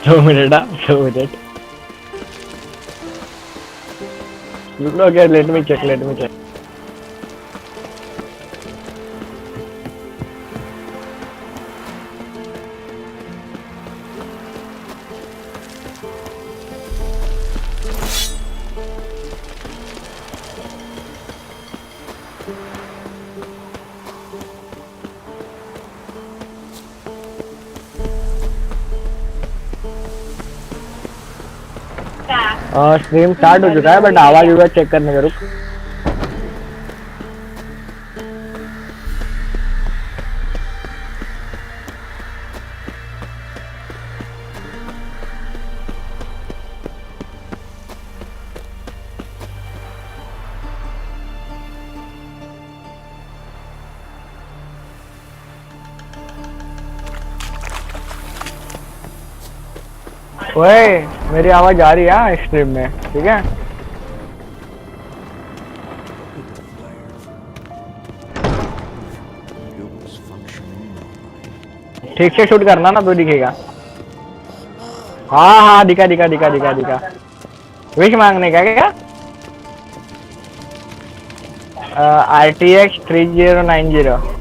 2 minutes, 2 minutes. Okay, let me check. Stream start हो चुका है बट आवाज उधर चेक करने का रुक। ओए मेरी आवाज आ रही है स्ट्रीम में, ठीक है? ठीक से शूट करना ना तो दिखेगा। हाँ दिखा। विश मांगने का क्या? RTX 3090।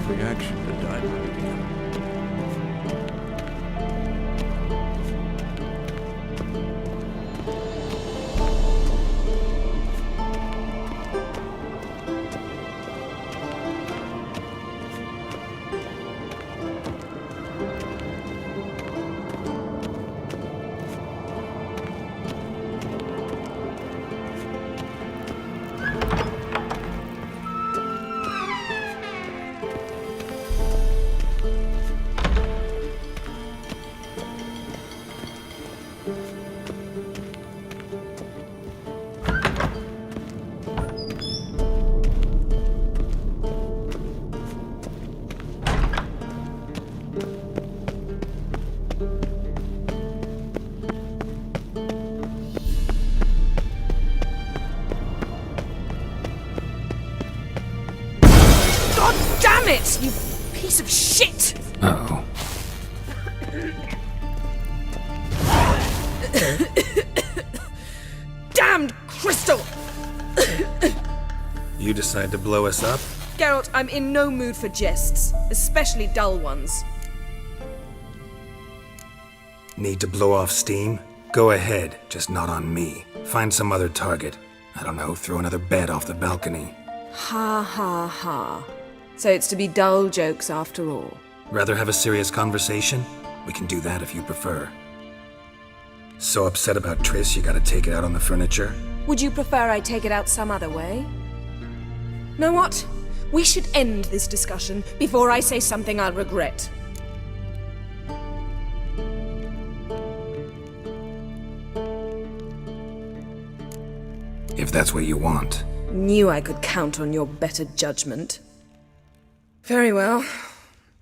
Reaction to Diamond again. Damn it, you piece of shit! Uh-oh. Damned crystal! You decide to blow us up? Geralt, I'm in no mood for jests, especially dull ones. Need to blow off steam? Go ahead, just not on me. Find some other target. I don't know, throw another bed off the balcony. Ha ha ha. So it's to be dull jokes after all. Rather have a serious conversation? We can do that if you prefer. So upset about Triss you gotta take it out on the furniture? Would you prefer I take it out some other way? Know what? We should end this discussion before I say something I'll regret. If that's what you want. Knew I could count on your better judgment. Very well.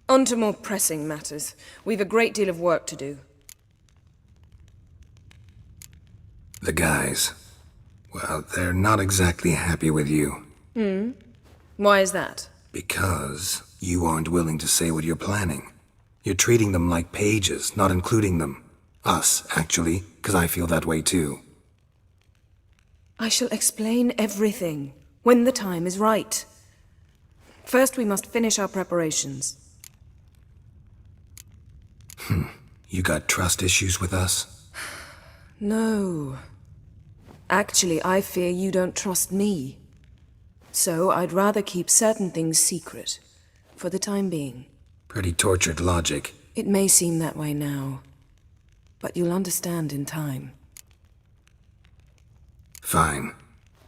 On to more pressing matters. We've a great deal of work to do. The guys. Well, they're not exactly happy with you. Why is that? Because you aren't willing to say what you're planning. You're treating them like pages, not including them. Us, actually, because I feel that way too. I shall explain everything. When the time is right. First, we must finish our preparations. You got trust issues with us? No. Actually, I fear you don't trust me. So, I'd rather keep certain things secret, for the time being. Pretty tortured logic. It may seem that way now, but you'll understand in time. Fine.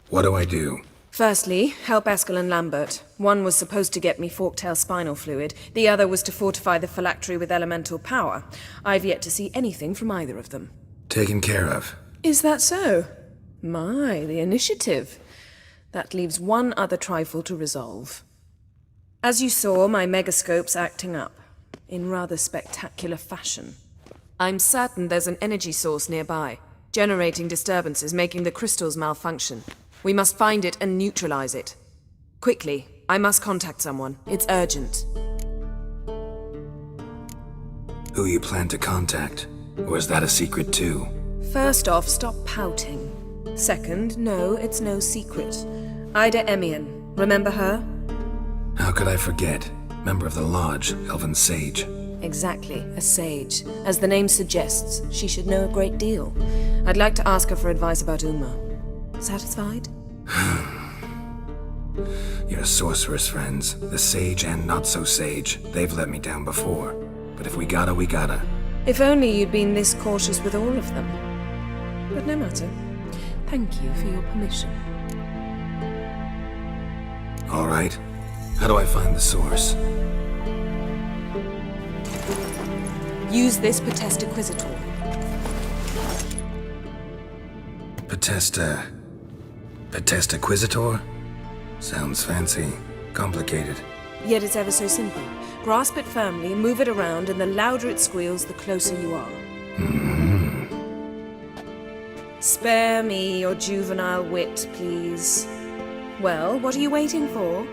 What do I do? Firstly, help Eskel and Lambert. One was supposed to get me forktail spinal fluid, the other was to fortify the phylactery with elemental power. I've yet to see anything from either of them. Taken care of. Is that so? My, the initiative. That leaves one other trifle to resolve. As you saw, my megascope's acting up, in rather spectacular fashion. I'm certain there's an energy source nearby, generating disturbances, making the crystals malfunction. We must find it and neutralize it. Quickly, I must contact someone. It's urgent. Who you plan to contact? Or is that a secret too? First off, stop pouting. Second, no, it's no secret. Ida Emian, remember her? How could I forget? Member of the Lodge, Elven Sage. Exactly, a sage. As the name suggests, she should know a great deal. I'd like to ask her for advice about Uma. Satisfied? Your sorceress friends, the sage and not-so-sage, they've let me down before. But if we gotta, we gotta. If only you'd been this cautious with all of them. But no matter. Thank you for your permission. All right. How do I find the source? Use this Potestaquisitor. Potestaquisitor? Sounds fancy. Complicated. Yet it's ever so simple. Grasp it firmly, move it around, and the louder it squeals, the closer you are. Spare me your juvenile wit, please. Well, what are you waiting for?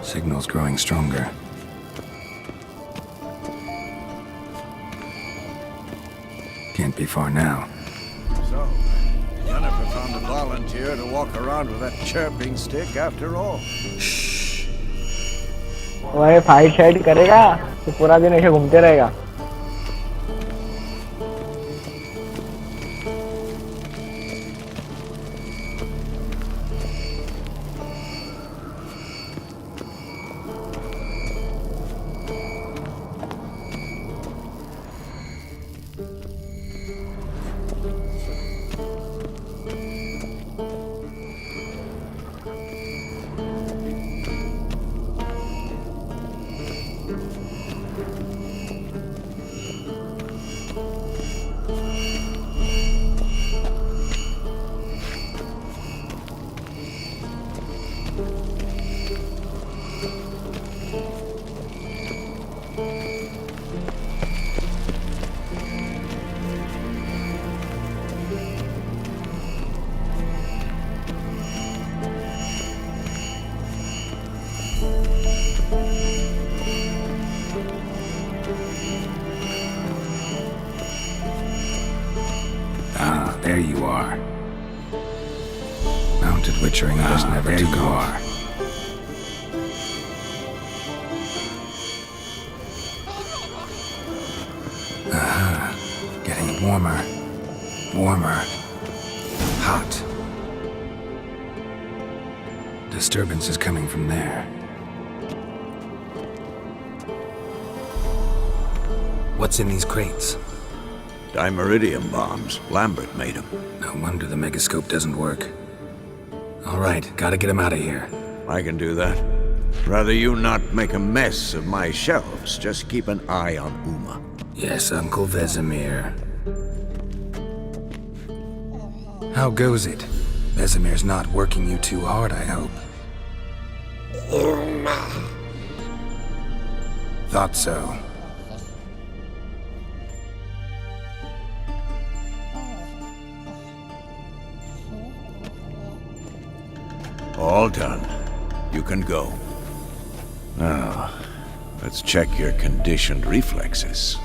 Signal's growing stronger. Can't be far now. So, Jennifer found a volunteer to walk around with that chirping stick after all. वह fight शाइट करेगा तो पूरा दिन ऐसे घूमते रहेगा. There you are. Mounted Witchering just never took off. Getting warmer. Warmer. Hot. Disturbance is coming from there. What's in these crates? Dimeridium bombs. Lambert made them. No wonder the megascope doesn't work. All right, gotta get him out of here. I can do that. Rather you not make a mess of my shelves. Just keep an eye on Uma. Yes, Uncle Vesemir. How goes it? Vesemir's not working you too hard, I hope. Thought so. All done. You can go. Now, let's check your conditioned reflexes.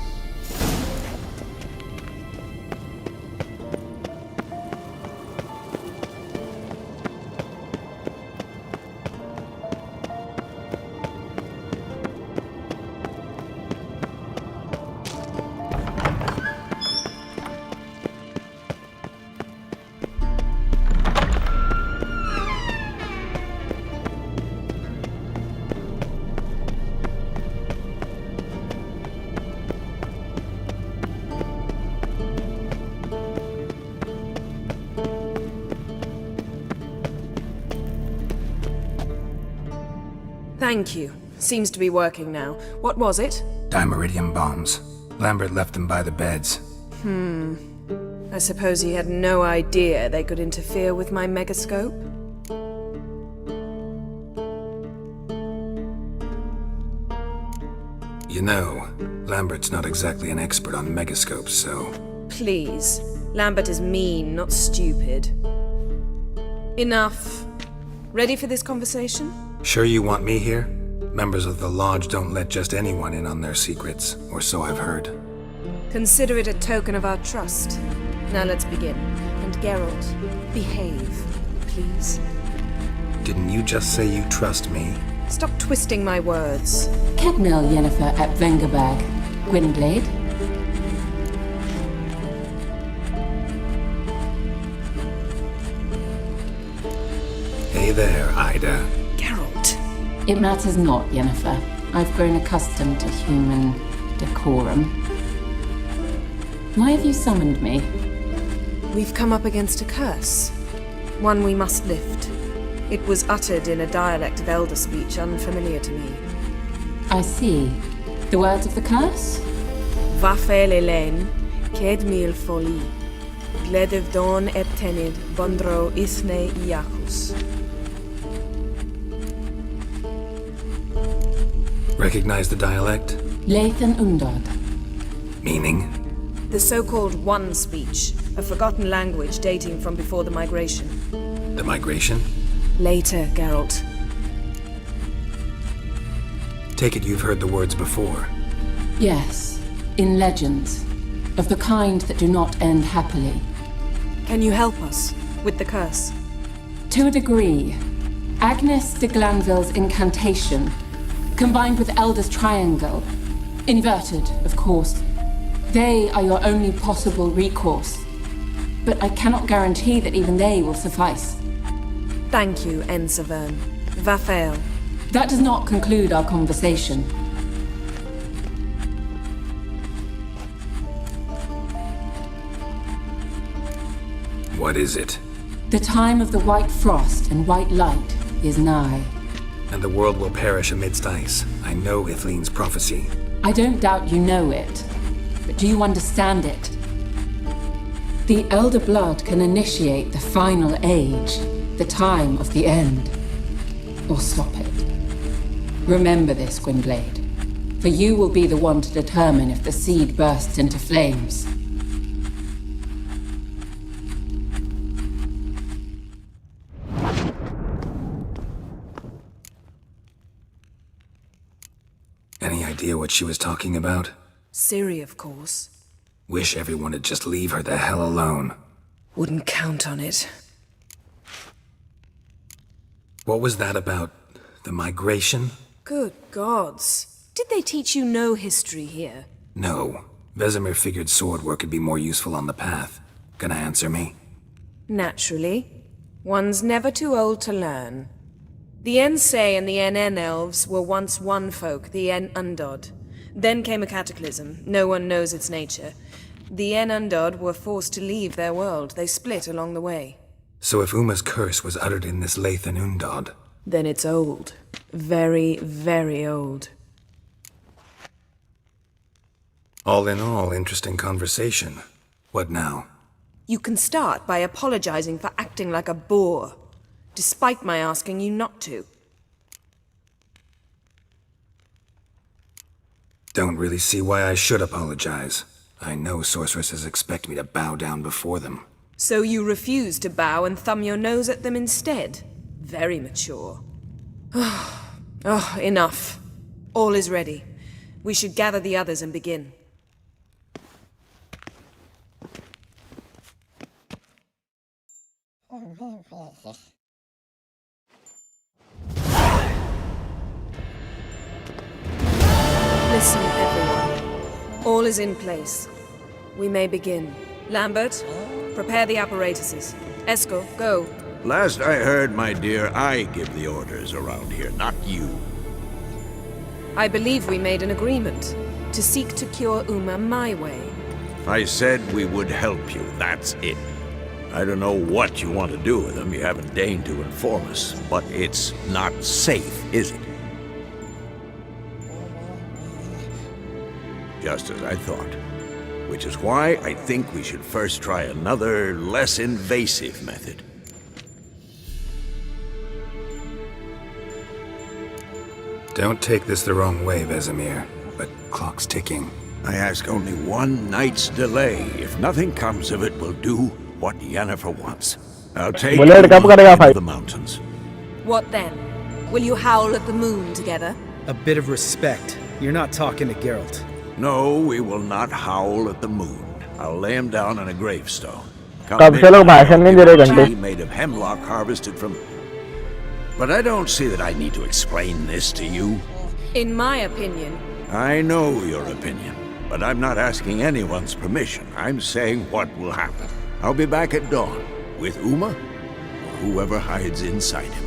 Thank you. Seems to be working now. What was it? Dimeridium bombs. Lambert left them by the beds. I suppose he had no idea they could interfere with my megascope? You know, Lambert's not exactly an expert on megascopes, so... Please. Lambert is mean, not stupid. Enough. Ready for this conversation? Sure you want me here? Members of the Lodge don't let just anyone in on their secrets, or so I've heard. Consider it a token of our trust. Now let's begin. And Geralt, behave, please. Didn't you just say you trust me? Stop twisting my words. Kedmil Yennefer at Vengerberg. Gwynblade. Hey there, Ida. Geralt. It matters not, Yennefer. I've grown accustomed to human decorum. Why have you summoned me? We've come up against a curse. One we must lift. It was uttered in a dialect of Elder speech unfamiliar to me. I see. The words of the curse? Vafel Elaine, Kedmil Foli, Gledev Don Eptenid, Bondro Ithne Iacus. Recognize the dialect? Lathan Undod. Meaning? The so-called One speech, a forgotten language dating from before the migration. The migration? Later, Geralt. Take it you've heard the words before. Yes, in legends. Of the kind that do not end happily. Can you help us with the curse? To a degree. Agnes de Glanville's incantation, combined with Elder's triangle, inverted, of course. They are your only possible recourse. But I cannot guarantee that even they will suffice. Thank you, Ensavern. Vafael. That does not conclude our conversation. What is it? The time of the white frost and white light is nigh. And the world will perish amidst ice. I know Ithleen's prophecy. I don't doubt you know it, but do you understand it? The Elder Blood can initiate the final age, the time of the end, or stop it. Remember this, Gwynblade, for you will be the one to determine if the seed bursts into flames. Any idea what she was talking about? Ciri, of course. Wish everyone would just leave her the hell alone. Wouldn't count on it. What was that about? The migration? Good gods. Did they teach you no history here? No. Vesemir figured sword work could be more useful on the path. Gonna answer me? Naturally. One's never too old to learn. The Ensei and the NN elves were once one folk, the En Undod. Then came a cataclysm. No one knows its nature. The En Undod were forced to leave their world. They split along the way. So if Uma's curse was uttered in this Lathan Undod, Then it's old. Very, very old. all in all, interesting conversation. What now? You can start by apologizing for acting like a boor, despite my asking you not to. Don't really see why I should apologize. I know sorceresses expect me to bow down before them. So you refuse to bow and thumb your nose at them instead? Very mature. Enough. All is ready. We should gather the others and begin. Listen, everyone. All is in place. We may begin. Lambert, prepare the apparatuses. Eskel, go. Last I heard, my dear, I give the orders around here, not you. I believe we made an agreement to seek to cure Uma my way. I said we would help you, that's it. I don't know what you want to do with them, you haven't deigned to inform us, but it's not safe, is it? Just as I thought. Which is why I think we should first try another, less invasive method. Don't take this the wrong way, Vesemir, but clock's ticking. I ask only one night's delay. If nothing comes of it, we'll do what Yennefer wants. I'll take बोले you कब करेगा to भाई? the mountains. What then? Will you howl at the moon together? A bit of respect. You're not talking to Geralt. No, we will not howl at the moon. I'll lay him down on a gravestone. कब से लोग भाषण नहीं दे रहे घंटे? Tea made of hemlock harvested from... But I don't see that I need to explain this to you. In my opinion, I know your opinion, but I'm not asking anyone's permission. I'm saying what will happen. I'll be back at dawn, with Uma, or whoever hides inside him.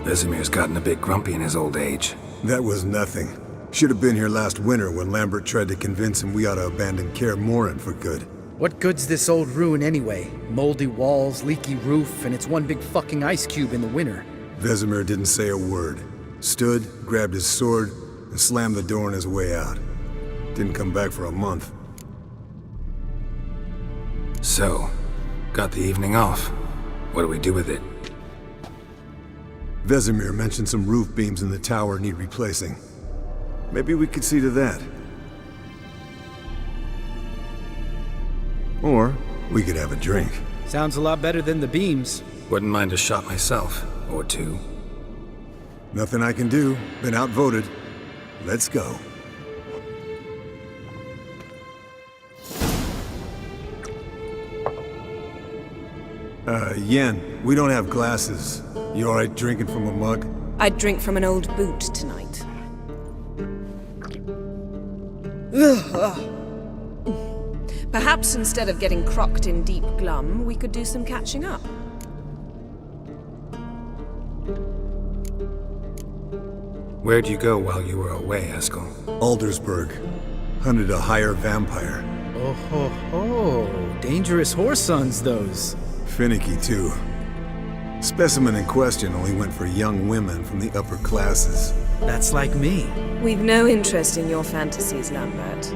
Vesemir's gotten a bit grumpy in his old age. That was nothing. Should have been here last winter when Lambert tried to convince him we ought to abandon Kaer Morhen for good. What good's this old ruin anyway? Moldy walls, leaky roof, and it's one big fucking ice cube in the winter. Vesemir didn't say a word. Stood, grabbed his sword, and slammed the door on his way out. Didn't come back for a month. So, got the evening off. What do we do with it? Vesemir mentioned some roof beams in the tower need replacing. Maybe we could see to that. Or we could have a drink. Sounds a lot better than the beams. Wouldn't mind a shot myself, or two. Nothing I can do. Been outvoted. Let's go. Yen, we don't have glasses. You alright drinking from a mug? I'd drink from an old boot tonight. Perhaps instead of getting crocked in deep glum, we could do some catching up. Where'd you go while you were away, Eskel? Aldersburg. Hunted a higher vampire. Oh ho ho. Dangerous horse sons, those. Finicky, too. Specimen in question only went for young women from the upper classes. That's like me. We've no interest in your fantasies, Lambert.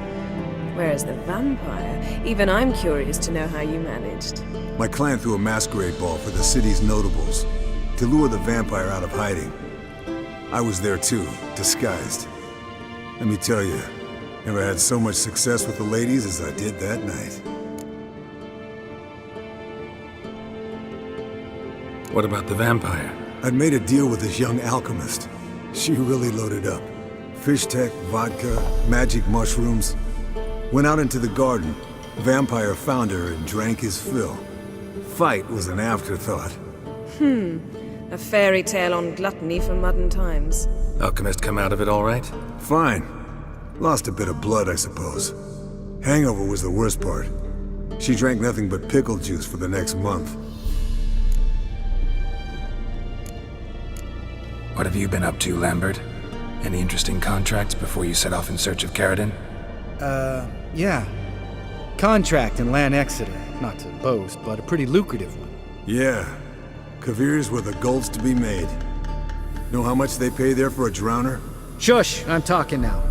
Whereas the vampire, even I'm curious to know how you managed. My clan threw a masquerade ball for the city's notables to lure the vampire out of hiding. I was there too, disguised. Let me tell you, never had so much success with the ladies as I did that night. What about the vampire? I'd made a deal with this young alchemist. She really loaded up. Fish tech, vodka, magic mushrooms. Went out into the garden. Vampire found her and drank his fill. Fight was an afterthought. A fairy tale on gluttony for modern times. Alchemist come out of it all right? Fine. Lost a bit of blood, I suppose. Hangover was the worst part. She drank nothing but pickle juice for the next month. What have you been up to, Lambert? Any interesting contracts before you set off in search of Caridin? Yeah. Contract in Lan Exeter. Not to boast, but a pretty lucrative one. Yeah. Kavir's were the gold's to be made. Know how much they pay there for a drowner? Shush! I'm talking now.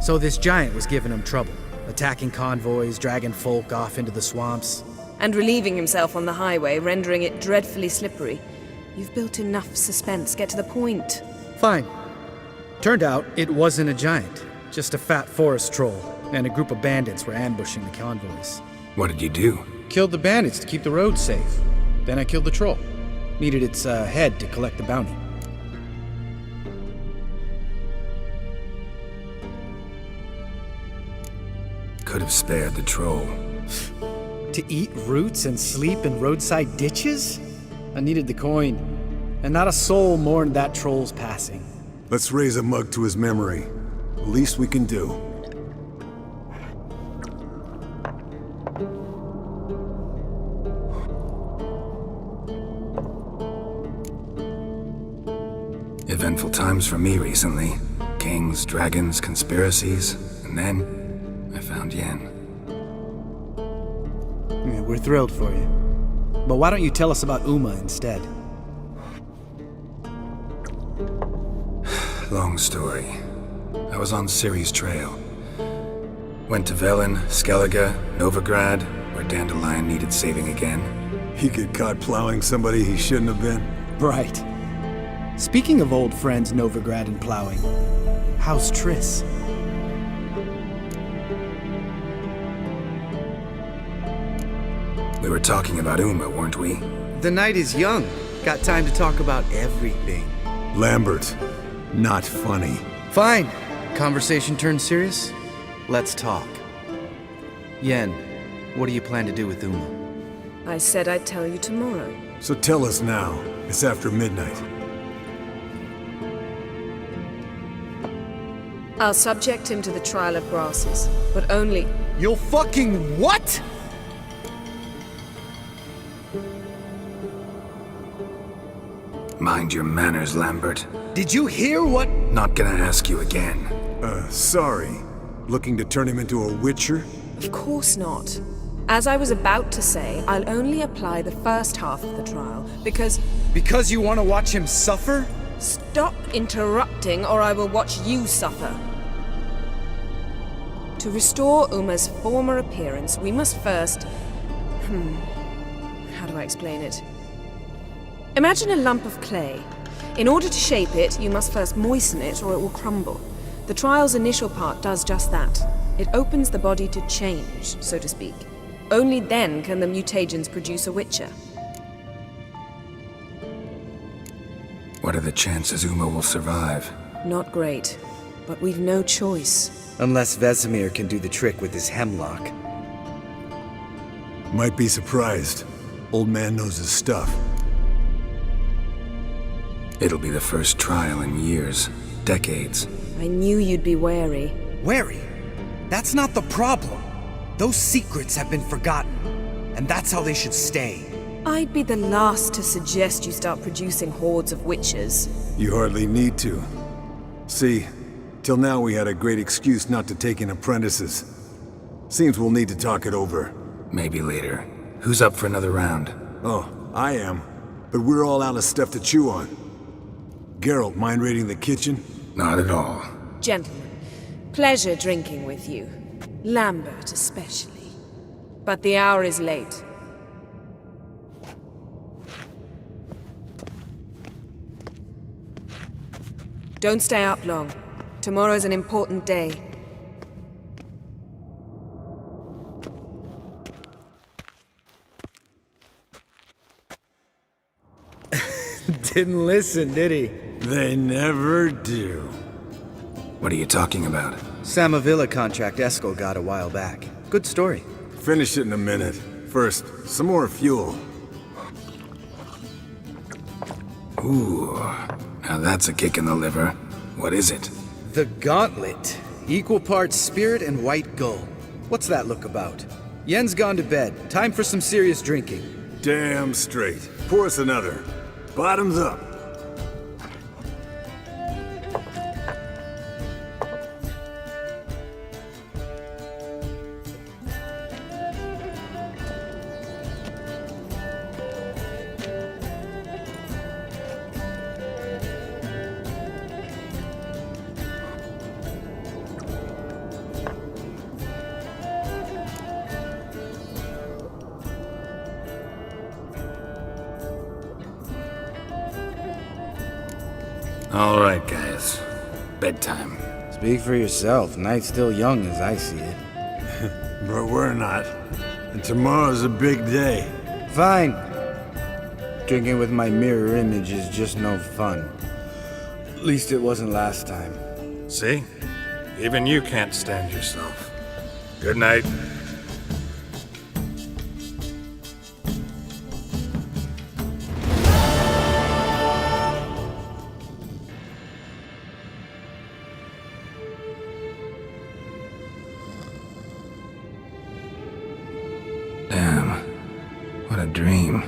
So this giant was giving him trouble. Attacking convoys, dragging folk off into the swamps. And relieving himself on the highway, rendering it dreadfully slippery. You've built enough suspense. Get to the point. Fine. Turned out it wasn't a giant. Just a fat forest troll. And a group of bandits were ambushing the convoys. What did you do? Killed the bandits to keep the road safe. Then I killed the troll. Needed its head to collect the bounty. Could have spared the troll. To eat roots and sleep in roadside ditches? I needed the coin. And not a soul mourned that troll's passing. Let's raise a mug to his memory. The least we can do. Eventful times for me recently. Kings, dragons, conspiracies, and then I found Yen. Yeah, we're thrilled for you. But why don't you tell us about Uma instead? Long story. I was on Ciri's trail. Went to Velen, Skellige, Novigrad, where Dandelion needed saving again. He get caught plowing somebody he shouldn't have been. Right. Speaking of old friends Novigrad and plowing, how's Triss? We were talking about Uma, weren't we? The night is young. Got time to talk about everything. Lambert, not funny. Fine. Conversation turned serious? Let's talk. Yen, what do you plan to do with Uma? I said I'd tell you tomorrow. So tell us now. It's after midnight. I'll subject him to the trial of grasses, but only... You'll fucking what? Mind your manners, Lambert. Did you hear what? Not gonna ask you again. Sorry. Looking to turn him into a witcher? Of course not. As I was about to say, I'll only apply the first half of the trial, because... Because you want to watch him suffer? Stop interrupting, or I will watch you suffer. To restore Uma's former appearance, we must first... How do I explain it? Imagine a lump of clay. In order to shape it, you must first moisten it, or it will crumble. The trial's initial part does just that. It opens the body to change, so to speak. Only then can the mutagens produce a witcher. What are the chances Uma will survive? Not great, but we've no choice. Unless Vesemir can do the trick with his hemlock. Might be surprised. Old man knows his stuff. It'll be the first trial in years, decades. I knew you'd be wary. Wary? That's not the problem. Those secrets have been forgotten, and that's how they should stay. I'd be the last to suggest you start producing hordes of witches. You hardly need to. See, till now we had a great excuse not to take in apprentices. Seems we'll need to talk it over. Maybe later. Who's up for another round? Oh, I am. But we're all out of stuff to chew on. Geralt, mind raiding the kitchen? Not at all. Gentlemen, pleasure drinking with you. Lambert especially. But the hour is late. Don't stay up long. Tomorrow's an important day. Didn't listen, did he? They never do. What are you talking about? Samavilla contract Eskel got a while back. Good story. Finish it in a minute. First, some more fuel. Ooh, now that's a kick in the liver. What is it? The Gauntlet. Equal parts spirit and white gull. What's that look about? Yen's gone to bed. Time for some serious drinking. Damn straight. Pour us another. Bottoms up. All right, guys. Bedtime. Speak for yourself. Night's still young as I see it. But we're not. And tomorrow's a big day. Fine. Drinking with my mirror image is just no fun. At least it wasn't last time. See? Even you can't stand yourself. Good night. Damn. What a dream.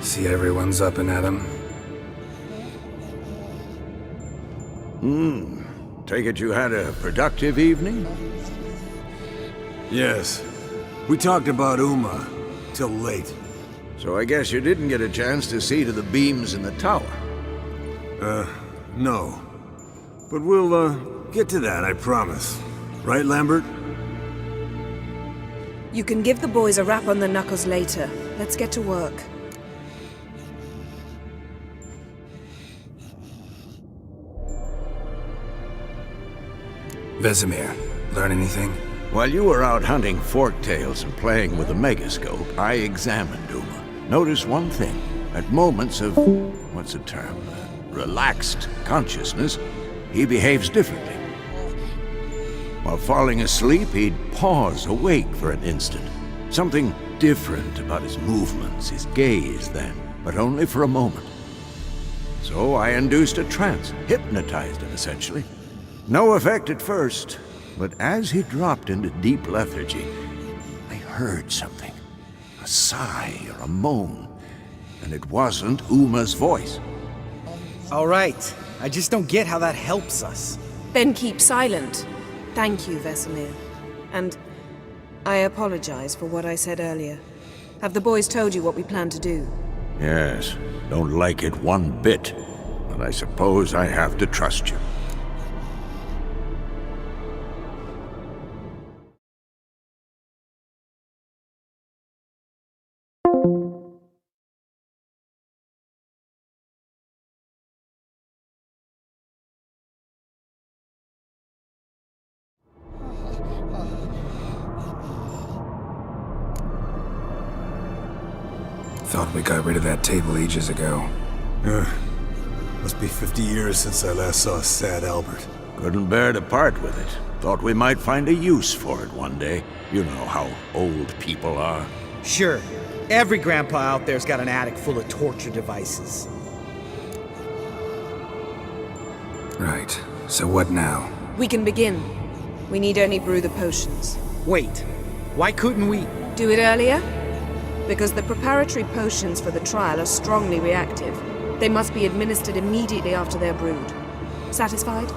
See everyone's up and at 'em. Take it you had a productive evening? Yes. We talked about Uma till late. So I guess you didn't get a chance to see to the beams in the tower. No. But we'll, get to that, I promise. Right, Lambert? You can give the boys a rap on the knuckles later. Let's get to work. Vesemir, learn anything? While you were out hunting forktails and playing with the megascope, I examined Uma. Notice one thing. At moments of, what's the term, relaxed consciousness, he behaves differently. While falling asleep, he'd pause awake for an instant. Something different about his movements, his gaze then, but only for a moment. So I induced a trance, hypnotized him essentially. No effect at first, but as he dropped into deep lethargy, I heard something. A sigh or a moan. And it wasn't Uma's voice. All right. I just don't get how that helps us. Then keep silent. Thank you, Vesemir. And I apologize for what I said earlier. Have the boys told you what we plan to do? Yes, don't like it one bit. But I suppose I have to trust you. Thought we got rid of that table ages ago. Must be 50 years since I last saw sad Albert. Couldn't bear to part with it. Thought we might find a use for it one day. You know how old people are. Sure. Every grandpa out there's got an attic full of torture devices. Right. So what now? We can begin. We need only brew the potions. Wait. Why couldn't we? Do it earlier? Because the preparatory potions for the trial are strongly reactive. They must be administered immediately after they're brewed. Satisfied?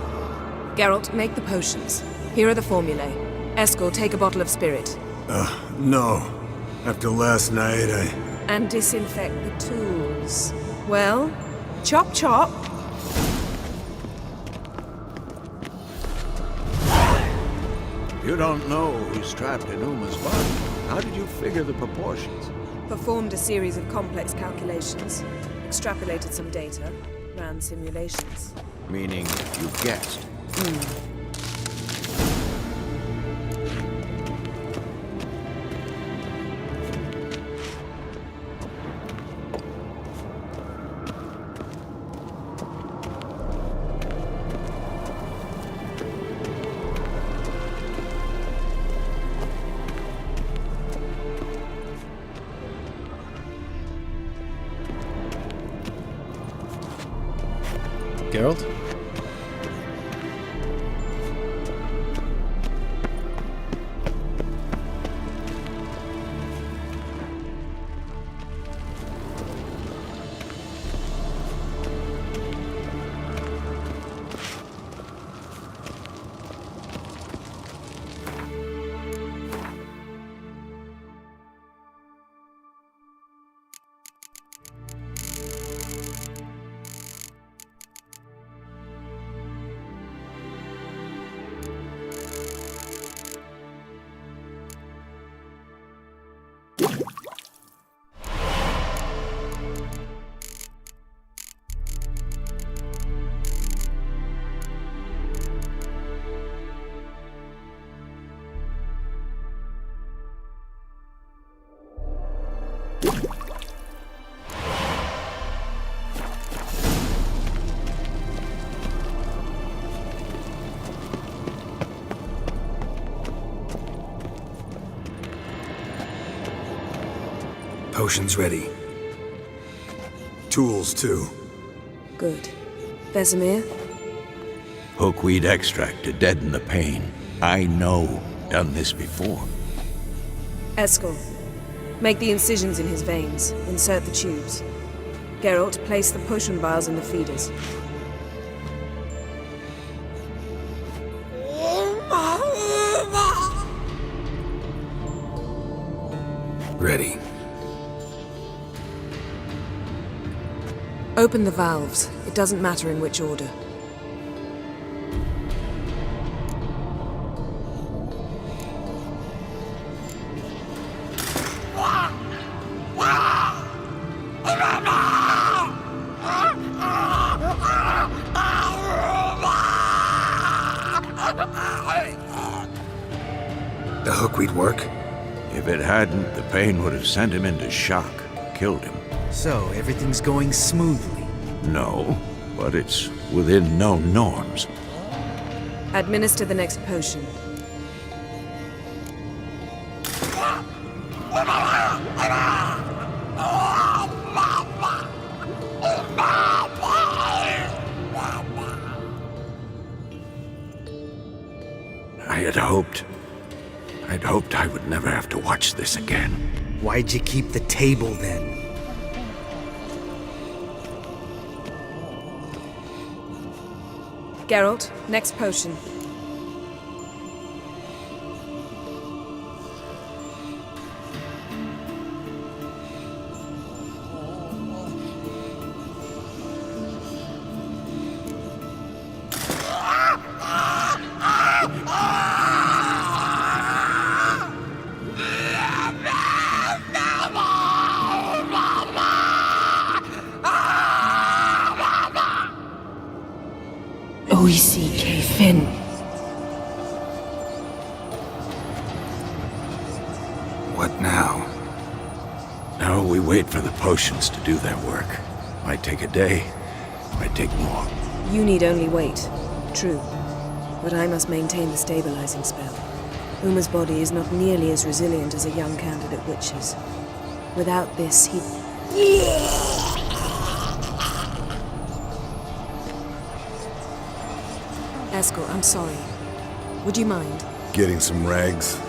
Geralt, make the potions. Here are the formulae. Eskel, take a bottle of spirit. No. After last night, And disinfect the tools. Well, chop chop. You don't know who's trapped in Uma's body. How did you figure the proportions? Performed a series of complex calculations. Extrapolated some data. Ran simulations. Meaning, you guessed. Geralt? Potions ready. Tools, too. Good. Vesemir? Hookweed extract to deaden the pain. I know. Done this before. Eskel, make the incisions in his veins. Insert the tubes. Geralt, place the potion vials in the feeders. Ready. Open the valves. It doesn't matter in which order. The hookweed work? If it hadn't, the pain would have sent him into shock, killed him. So, everything's going smoothly. No, but it's within known norms. Administer the next potion. I'd hoped I would never have to watch this again. Why'd you keep the table then? Geralt, next potion. O-E-C-K, Finn. What now? Now we wait for the potions to do their work. Might take a day, might take more. You need only wait. True. But I must maintain the stabilizing spell. Uma's body is not nearly as resilient as a young candidate witch's. Without this, he... Eskel, I'm sorry. Would you mind? Getting some rags?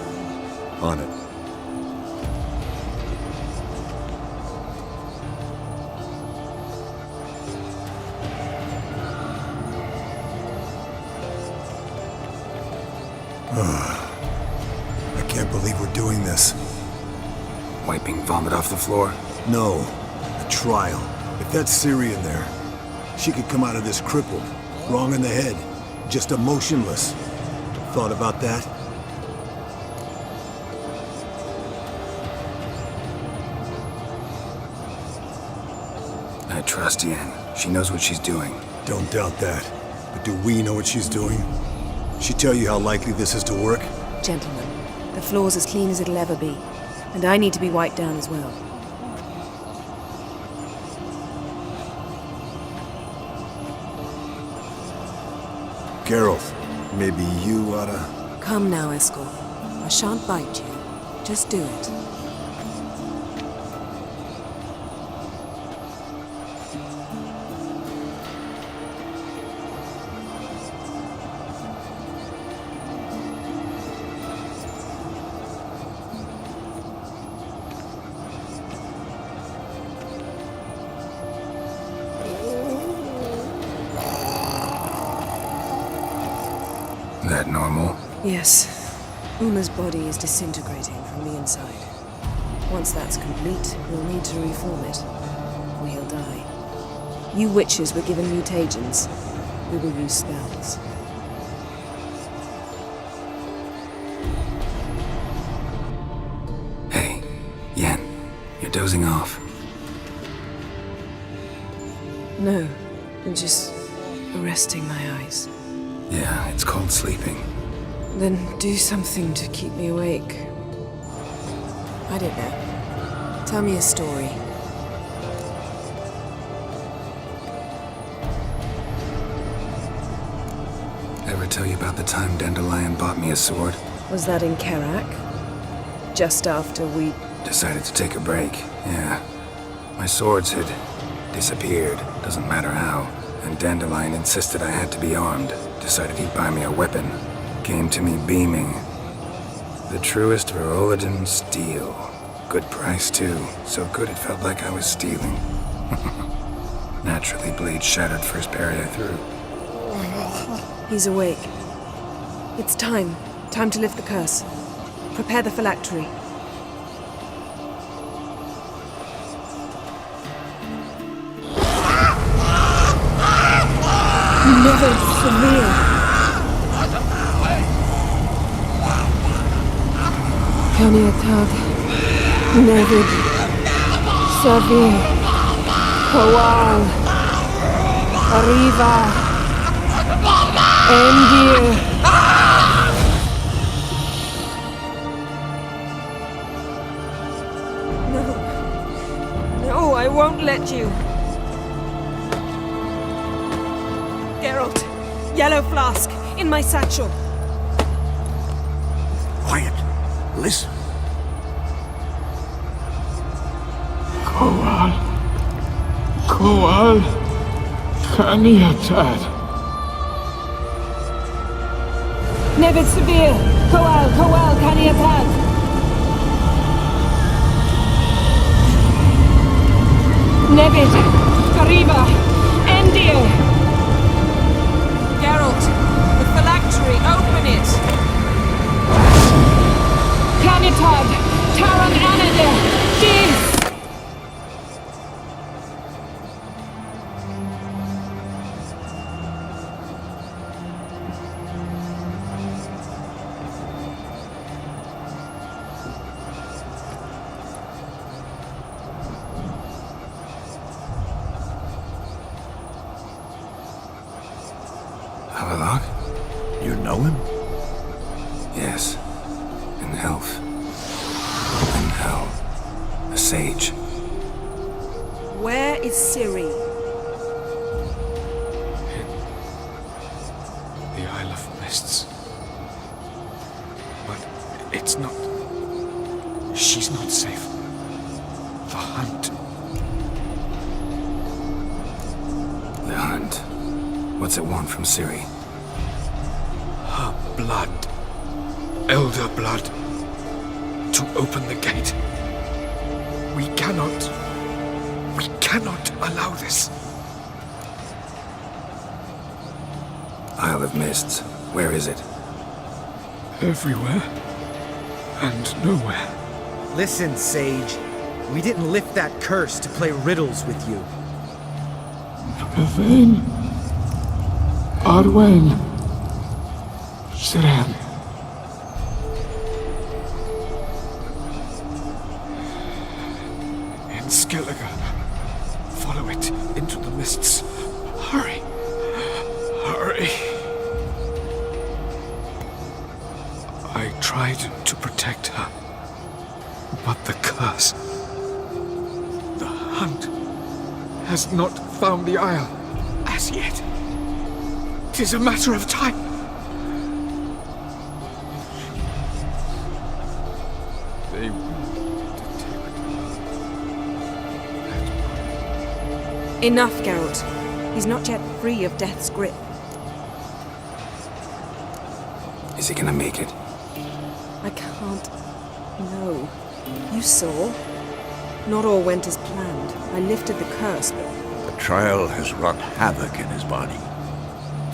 On it. I can't believe we're doing this. Wiping vomit off the floor? No. A trial. If that's Ciri in there, she could come out of this crippled, wrong in the head, just emotionless. Thought about that? I trust Yen. She knows what she's doing. Don't doubt that. But do we know what she's doing? She tell you how likely this is to work? Gentlemen, the floor's as clean as it'll ever be. And I need to be wiped down as well. Geralt, maybe you oughta... Come now, Eskel. I shan't bite you. Just do it. That normal? Yes. Uma's body is disintegrating from the inside. Once that's complete, we'll need to reform it. Or he'll die. You witches were given mutagens. We will use spells. Hey, Yen, you're dozing off. No, I'm just resting my eyes. Yeah, it's called sleeping. Then do something to keep me awake. I don't know. Tell me a story. Ever tell you about the time Dandelion bought me a sword? Was that in Karak? Just after we... Decided to take a break, yeah. My swords had disappeared, doesn't matter how. And Dandelion insisted I had to be armed. Decided he'd buy me a weapon. Came to me beaming. The truest Verolidan steel. Good price, too. So good it felt like I was stealing. Naturally, blade shattered first parry I threw. He's awake. It's time. Time to lift the curse. Prepare the phylactery. Never severe. Kaniatag. Nevid. Savir. Kowal. Arriva. Endir. No, I won't let you. Geralt, yellow flask, in my satchel. Quiet. Listen. Kowal. Kaniatad. Nevid Severe. Kowal, Kaniatad. Nevid. Arriva. Endir. Geralt, the phylactery, open it. Kaniatad. Taran Anadir. Dis. Avalok? You know him? Yes. In health. In hell. A sage. Where is Ciri? The Isle of Mists. But it's not... She's not safe. The hunt. The hunt. What's it want from Ciri? Her blood. Elder blood. To open the gate. We cannot allow this. Isle of Mists. Where is it? Everywhere. And nowhere. Listen, Sage. We didn't lift that curse to play riddles with you. Yvain. Arwen. Siren. In Skellige. Follow it into the mists. Hurry. Hurry. I tried to protect her. But the curse. The hunt has not found the Isle as yet. 'Tis a matter of time. They will detect. Enough, Geralt. He's not yet free of death's grip. Is he gonna make it? I can't. No. You saw? Not all went as planned. I lifted the curse, but... The trial has wrought havoc in his body.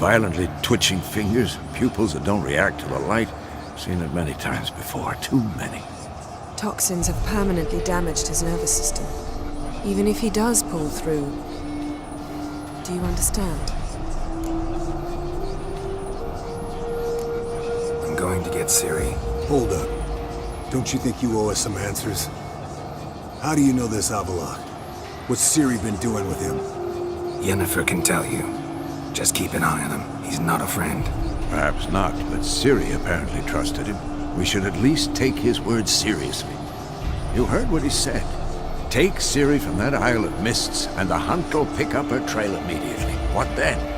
violently twitching fingers, pupils that don't react to the light. Seen it many times before, too many. Toxins have permanently damaged his nervous system. Even if he does pull through, do you understand? I'm going to get Ciri. Hold up. Don't you think you owe us some answers? How do you know this Avallac'h? What's Ciri been doing with him? Yennefer can tell you. Just keep an eye on him. He's not a friend. Perhaps not, but Ciri apparently trusted him. We should at least take his words seriously. You heard what he said. Take Ciri from that Isle of Mists, and the hunt will pick up her trail immediately. What then?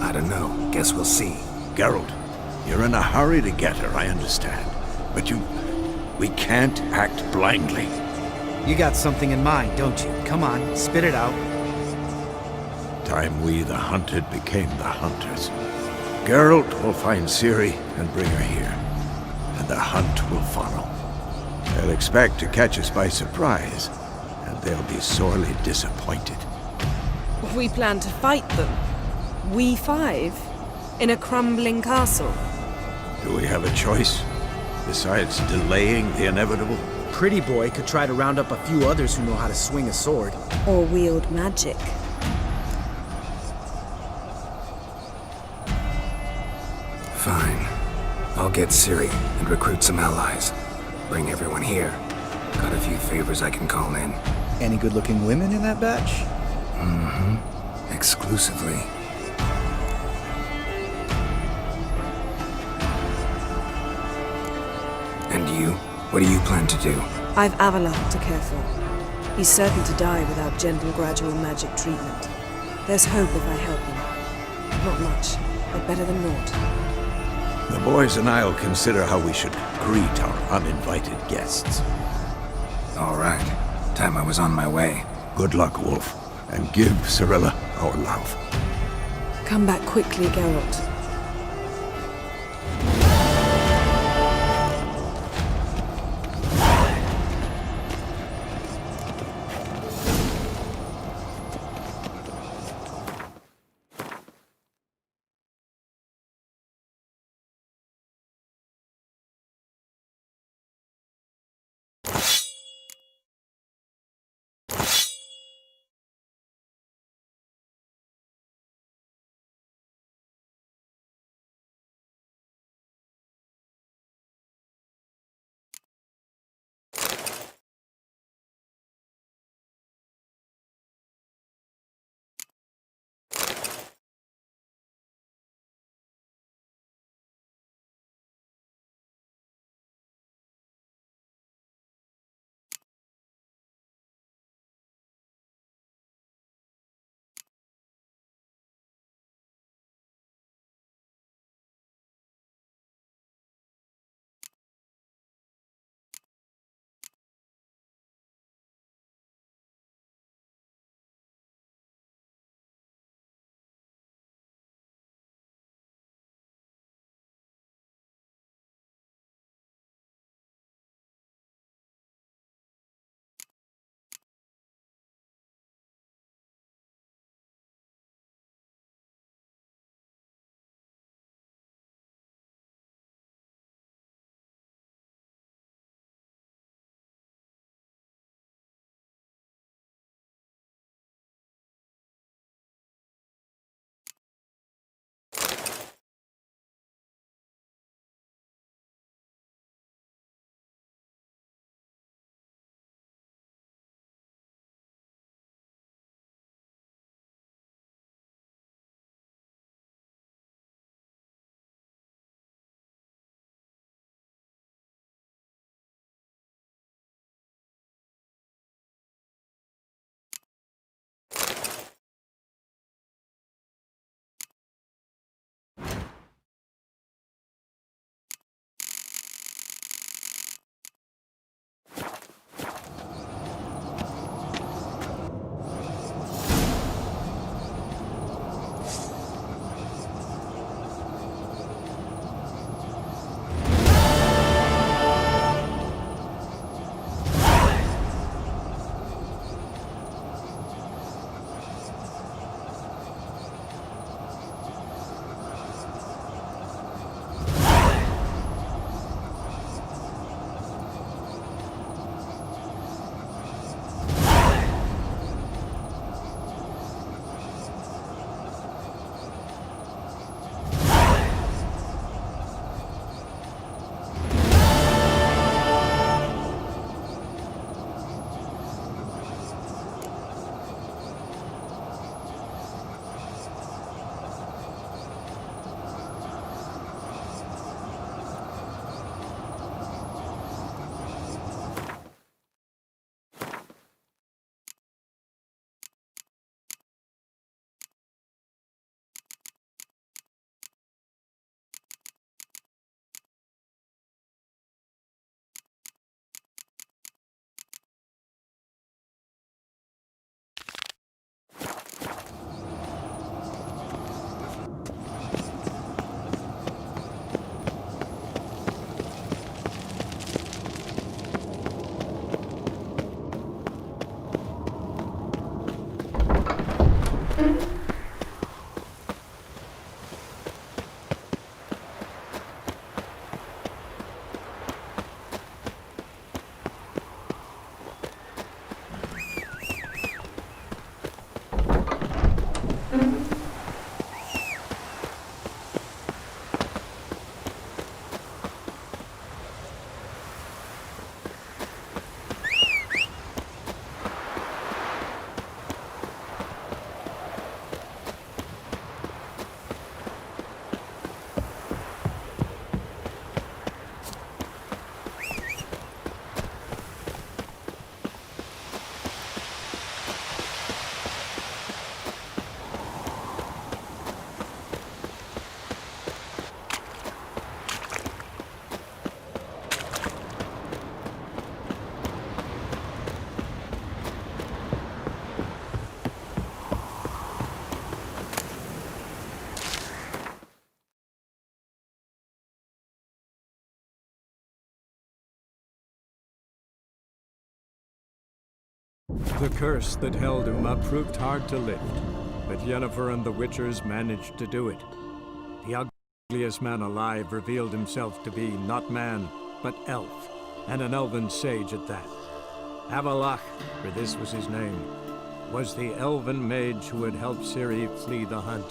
I don't know. Guess we'll see. Geralt, you're in a hurry to get her, I understand. But we can't act blindly. You got something in mind, don't you? Come on, spit it out. Time we, the hunted, became the hunters. Geralt will find Ciri and bring her here, and the hunt will follow. They'll expect to catch us by surprise, and they'll be sorely disappointed. We plan to fight them. We five? In a crumbling castle? Do we have a choice, besides delaying the inevitable? Pretty boy could try to round up a few others who know how to swing a sword. Or wield magic. Fine. I'll get Ciri and recruit some allies. Bring everyone here. Got a few favors I can call in. Any good-looking women in that batch? Mm-hmm. Exclusively. And you? What do you plan to do? I've Avalon to care for. He's certain to die without gentle, gradual magic treatment. There's hope if I help him. Not much, but better than naught. The boys and I'll consider how we should greet our uninvited guests. All right. Time I was on my way. Good luck, Wolf, and give Cirilla our love. Come back quickly, Geralt. The curse that held Uma proved hard to lift, but Yennefer and the Witchers managed to do it. The ugliest man alive revealed himself to be not man, but elf, and an elven sage at that. Avalach, for this was his name, was the elven mage who had helped Ciri flee the hunt,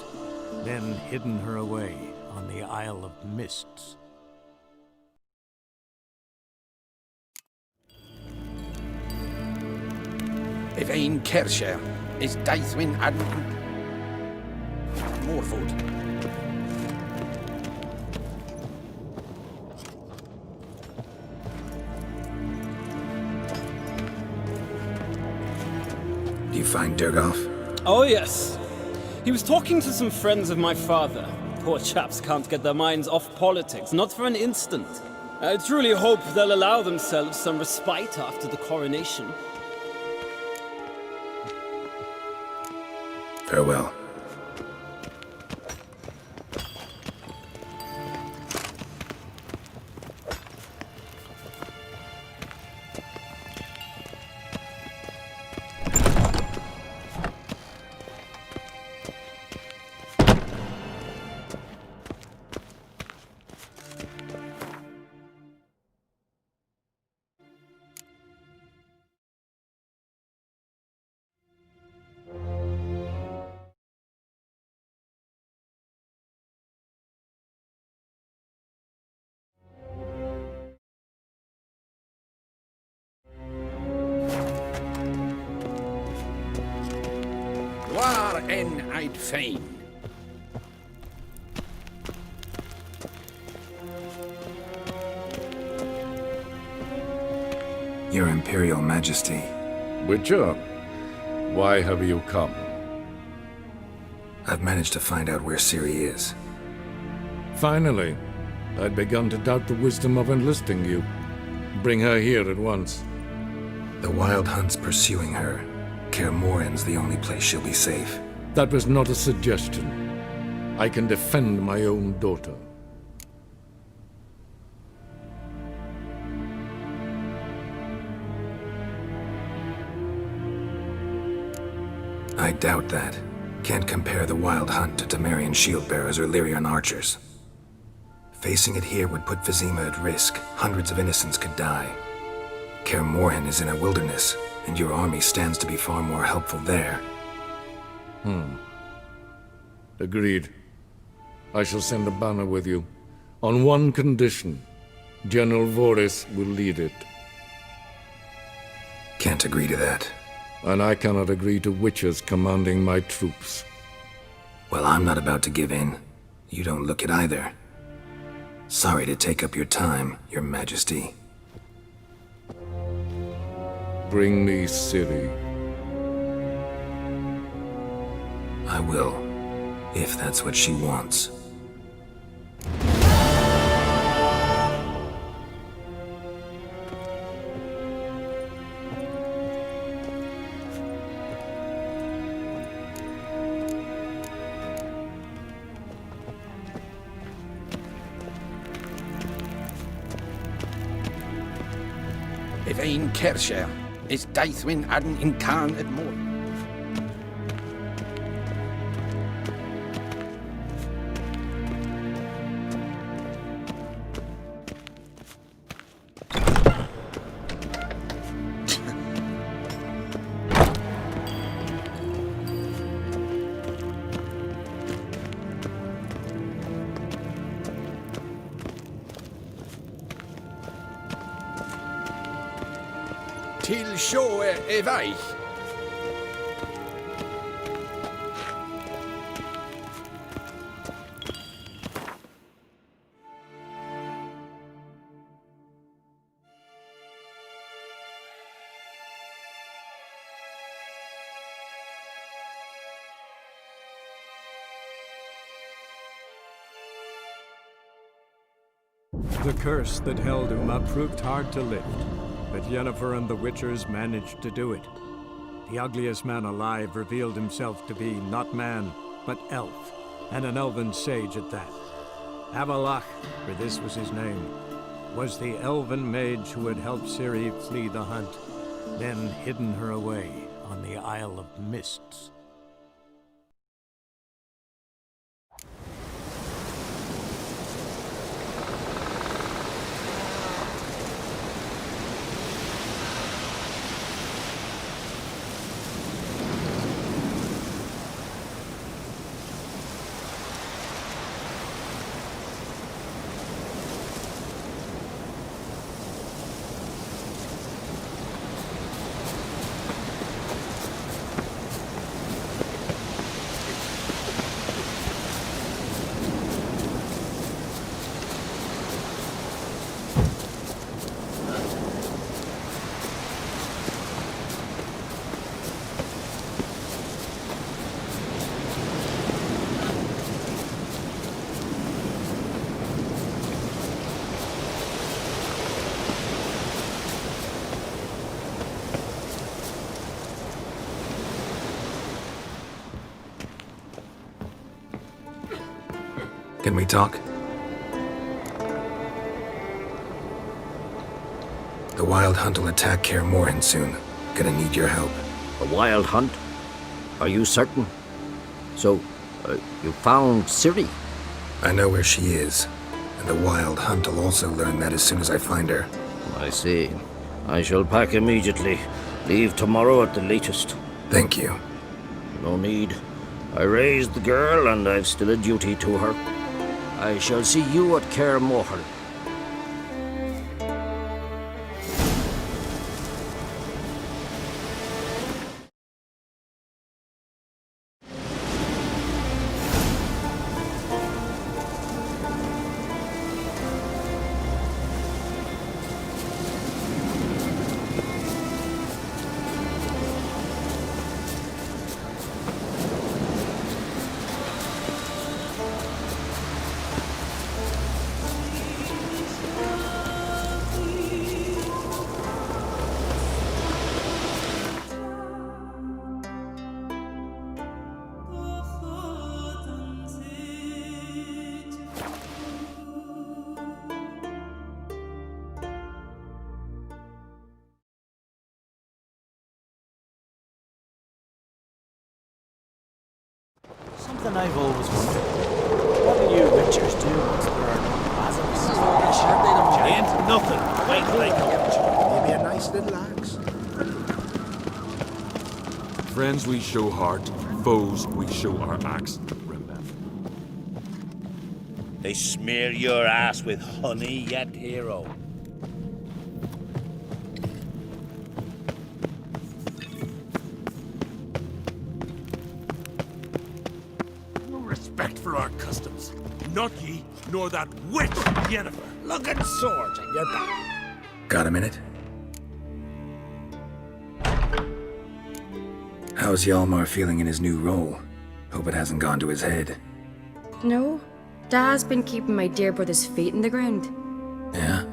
then hidden her away on the Isle of Mists. Evain Kersher is Daithwin Admiral Morford. Do you find Durgoff? Oh, yes. He was talking to some friends of my father. Poor chaps can't get their minds off politics, not for an instant. I truly hope they'll allow themselves some respite after the coronation. Farewell. War en I'd fain. Your Imperial Majesty. Witcher, why have you come? I've managed to find out where Ciri is. Finally. I'd begun to doubt the wisdom of enlisting you. Bring her here at once. The Wild Hunt's pursuing her. Kaer Morhen's the only place she'll be safe. That was not a suggestion. I can defend my own daughter. I doubt that. Can't compare the Wild Hunt to Temerian shield-bearers or Lyrian archers. Facing it here would put Vizima at risk. Hundreds of innocents could die. Kaer Morhen is in a wilderness, and your army stands to be far more helpful there. Agreed. I shall send a banner with you. On one condition. General Voris will lead it. Can't agree to that. And I cannot agree to Witchers commanding my troops. Well, I'm not about to give in. You don't look it either. Sorry to take up your time, Your Majesty. Bring me Ciri. I will, if that's what she wants. Evain Kersher is Daithwin Adn in Khan at Mor. Till sjå vei. The curse that held Uma proved hard to lift, but Yennefer and the Witchers managed to do it. The ugliest man alive revealed himself to be not man, but elf, and an elven sage at that. Avalach, for this was his name, was the elven mage who had helped Ciri flee the hunt, then hidden her away on the Isle of Mists. Can we talk? The Wild Hunt will attack Kaer Morhen soon. Gonna need your help. A Wild Hunt? Are you certain? So, you found Ciri? I know where she is, and the Wild Hunt will also learn that as soon as I find her. I see. I shall pack immediately. Leave tomorrow at the latest. Thank you. No need. I raised the girl, and I've still a duty to her. I shall see you at Kaer Morhen. Something I've always wondered. What do you witchers do once there are no basilics? Ain't nothing quite like a witch. Maybe a nice little axe. Friends we show heart, foes we show our axe. Remember. They smear your ass with honey yet, hero. No respect for our customs. Not ye, nor that witch, Yennefer. Looking swords at your back. Got a minute? How's Hjalmar feeling in his new role? Hope it hasn't gone to his head. No. Dad's been keeping my dear brother's feet in the ground. Yeah?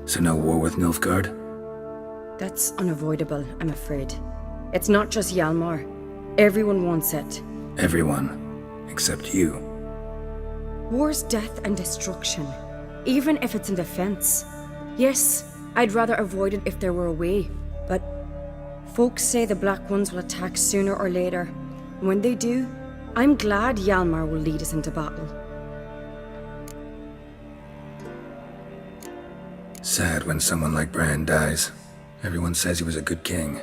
So no war with Nilfgaard? That's unavoidable, I'm afraid. It's not just Hjalmar. Everyone wants it. Everyone. Except you. War's death and destruction. Even if it's in defense. Yes, I'd rather avoid it if there were a way. But folks say the Black Ones will attack sooner or later. When they do, I'm glad Hjalmar will lead us into battle. Sad when someone like Bran dies. Everyone says he was a good king.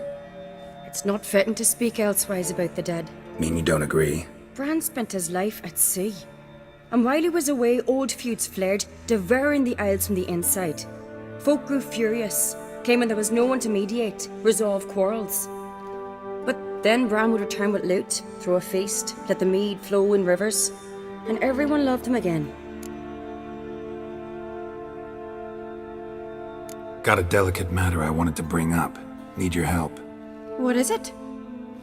It's not fitting to speak elsewise about the dead. Mean you don't agree? Bran spent his life at sea. And while he was away, old feuds flared, devouring the Isles from the inside. Folk grew furious, claiming there was no one to mediate, resolve quarrels. But then Bran would return with loot, throw a feast, let the mead flow in rivers, and everyone loved him again. Got a delicate matter I wanted to bring up. Need your help. What is it?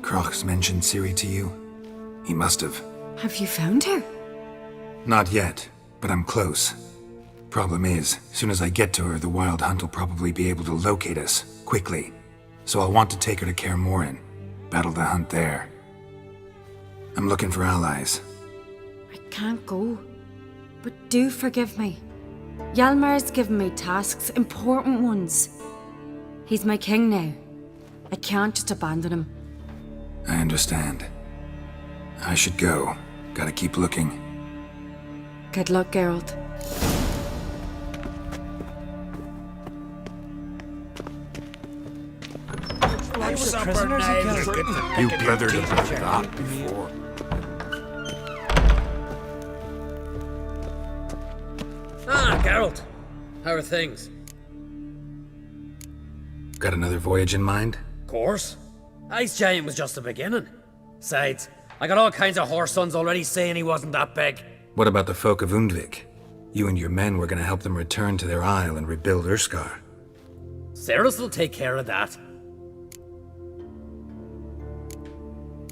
Crach's mentioned Ciri to you? He must have. Have you found her? Not yet, but I'm close. Problem is, soon as I get to her, the Wild Hunt will probably be able to locate us, quickly. So I'll want to take her to Kaer Morhen, battle the hunt there. I'm looking for allies. I can't go. But do forgive me. Hjalmar's given me tasks, important ones. He's my king now. I can't just abandon him. I understand. I should go. Gotta keep looking. Good luck, Geralt. You blethered about that before. Ah, Geralt. How are things? Got another voyage in mind? Of course. Ice Giant was just the beginning. Besides, I got all kinds of horse sons already saying he wasn't that big. What about the folk of Undvik? You and your men were gonna help them return to their isle and rebuild Urskar. Cerys will take care of that.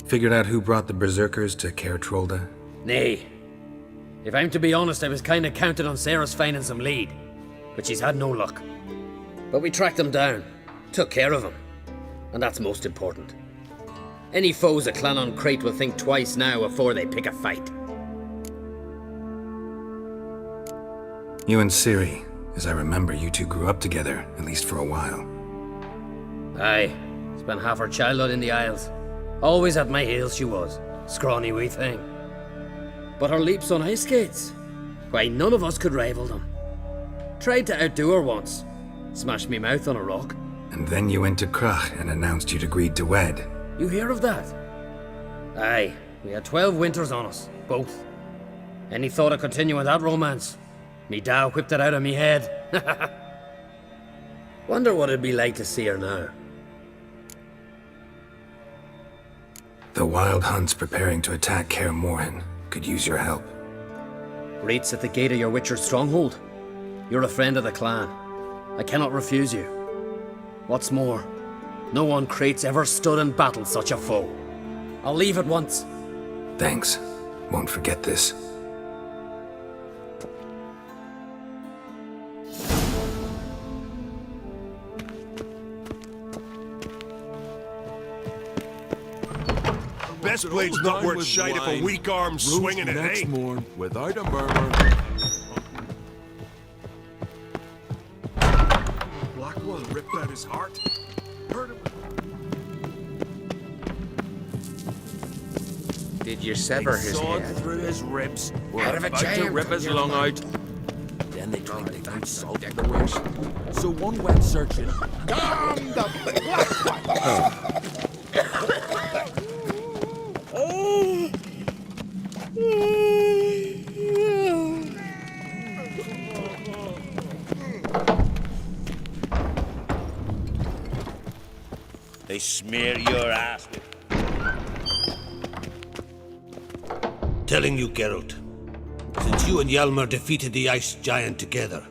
Figured out who brought the Berserkers to Caer Trolda? Nay. If I'm to be honest, I was kinda counting on Cerys finding some lead. But she's had no luck. But we tracked them down. Took care of them. And that's most important. Any foes of Clan on Crate will think twice now before they pick a fight. You and Ciri, as I remember, you two grew up together, at least for a while. Aye. Spent half her childhood in the Isles. Always at my heels she was. Scrawny wee thing. But her leaps on ice skates? Why, none of us could rival them. Tried to outdo her once. Smashed me mouth on a rock. And then you went to Crach and announced you'd agreed to wed. You hear of that? Aye. We had 12 winters on us. Both. Any thought of continuing that romance? Me Dow whipped it out of me head. Wonder what it'd be like to see her now. The Wild Hunt's preparing to attack Kaer Morhen. Could use your help. Rates at the gate of your Witcher's stronghold. You're a friend of the clan. I cannot refuse you. What's more, no one Crate's ever stood in battle such a foe. I'll leave at once. Thanks. Won't forget this. Best blade's not worth shite if a weak arm's swinging it, next eh? morn, without a murmur. Black one ripped out his heart. Hurt him. Did you sever his Sawed head? through his ribs. Out of a About giant to rip his your lung mind. out. Then they tried to find salt The wish. So one went searching. Damn the black one! They smear your ass. Telling you, Geralt, since you and Hjalmar defeated the Ice Giant together,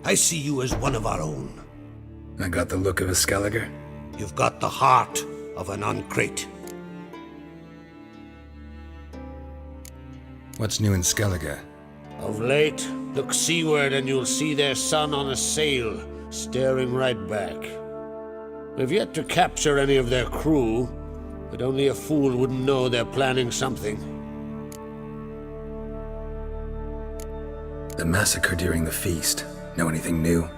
I see you as one of our own. I got the look of a Skelliger? You've got the heart of an Uncrate. What's new in Skellige? Of late, look seaward and you'll see their sun on a sail, staring right back. We've yet to capture any of their crew, but only a fool wouldn't know they're planning something. The massacre during the feast. Know anything new?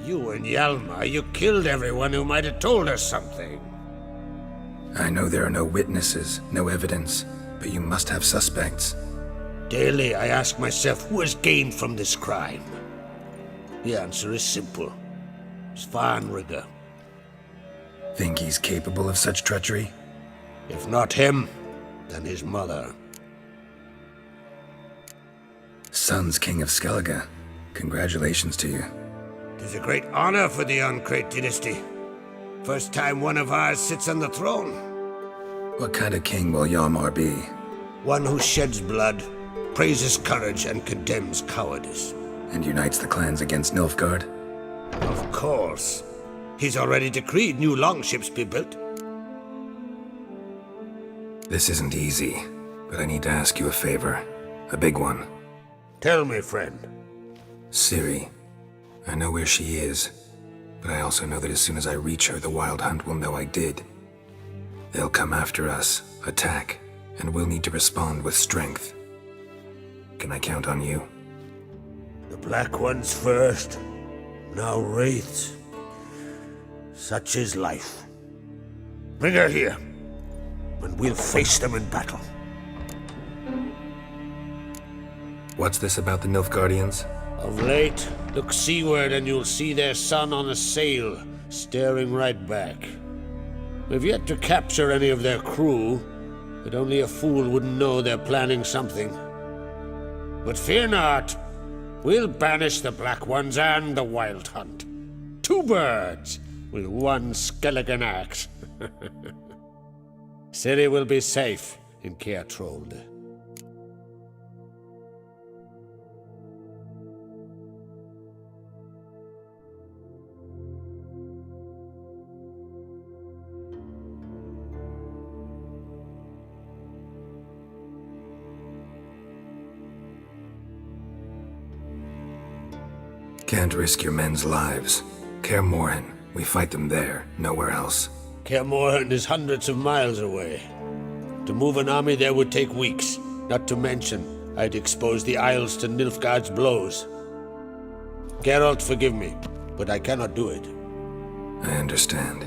You and Hjalmar, you killed everyone who might have told us something. I know there are no witnesses, no evidence, but you must have suspects. Daily, I ask myself who has gained from this crime. The answer is simple. Svanrigger. Think he's capable of such treachery? If not him, then his mother. Son's king of Skellige. Congratulations to you. It is a great honor for the Uncrate dynasty. First time one of ours sits on the throne. What kind of king will Hjalmar be? One who sheds blood, praises courage, and condemns cowardice. And unites the clans against Nilfgaard? Of course. He's already decreed new longships be built. This isn't easy, but I need to ask you a favor. A big one. Tell me, friend. Ciri. I know where she is, but I also know that as soon as I reach her, the Wild Hunt will know I did. They'll come after us, attack, and we'll need to respond with strength. Can I count on you? The Black Ones first, now Wraiths. Such is life. Bring her here, and we'll face them in battle. What's this about the Nilfgaardians? Of late, look seaward and you'll see their sun on a sail, staring right back. We've yet to capture any of their crew, but only a fool wouldn't know they're planning something. But fear not, we'll banish the Black Ones and the Wild Hunt. 2 birds with 1 skeleton axe. Ciri will be safe in Caer Trolde. Can't risk your men's lives. Kaer Morhen, we fight them there, nowhere else. Kaer Morhen is hundreds of miles away. To move an army there would take weeks, not to mention I'd expose the Isles to Nilfgaard's blows. Geralt, forgive me, but I cannot do it. I understand.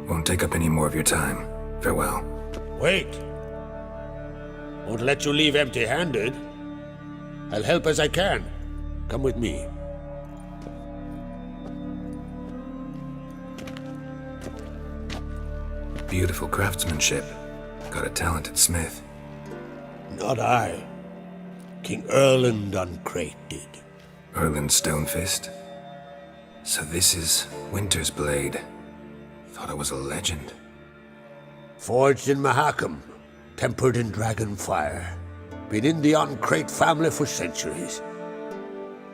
Won't take up any more of your time. Farewell. Wait! Won't let you leave empty-handed. I'll help as I can. Come with me. Beautiful craftsmanship. Got a talented smith. Not I. King Erland Uncrate did. Erland Stonefist? So this is Winter's Blade. Thought it was a legend. Forged in Mahakam, tempered in dragon fire. Been in the Uncrate family for centuries.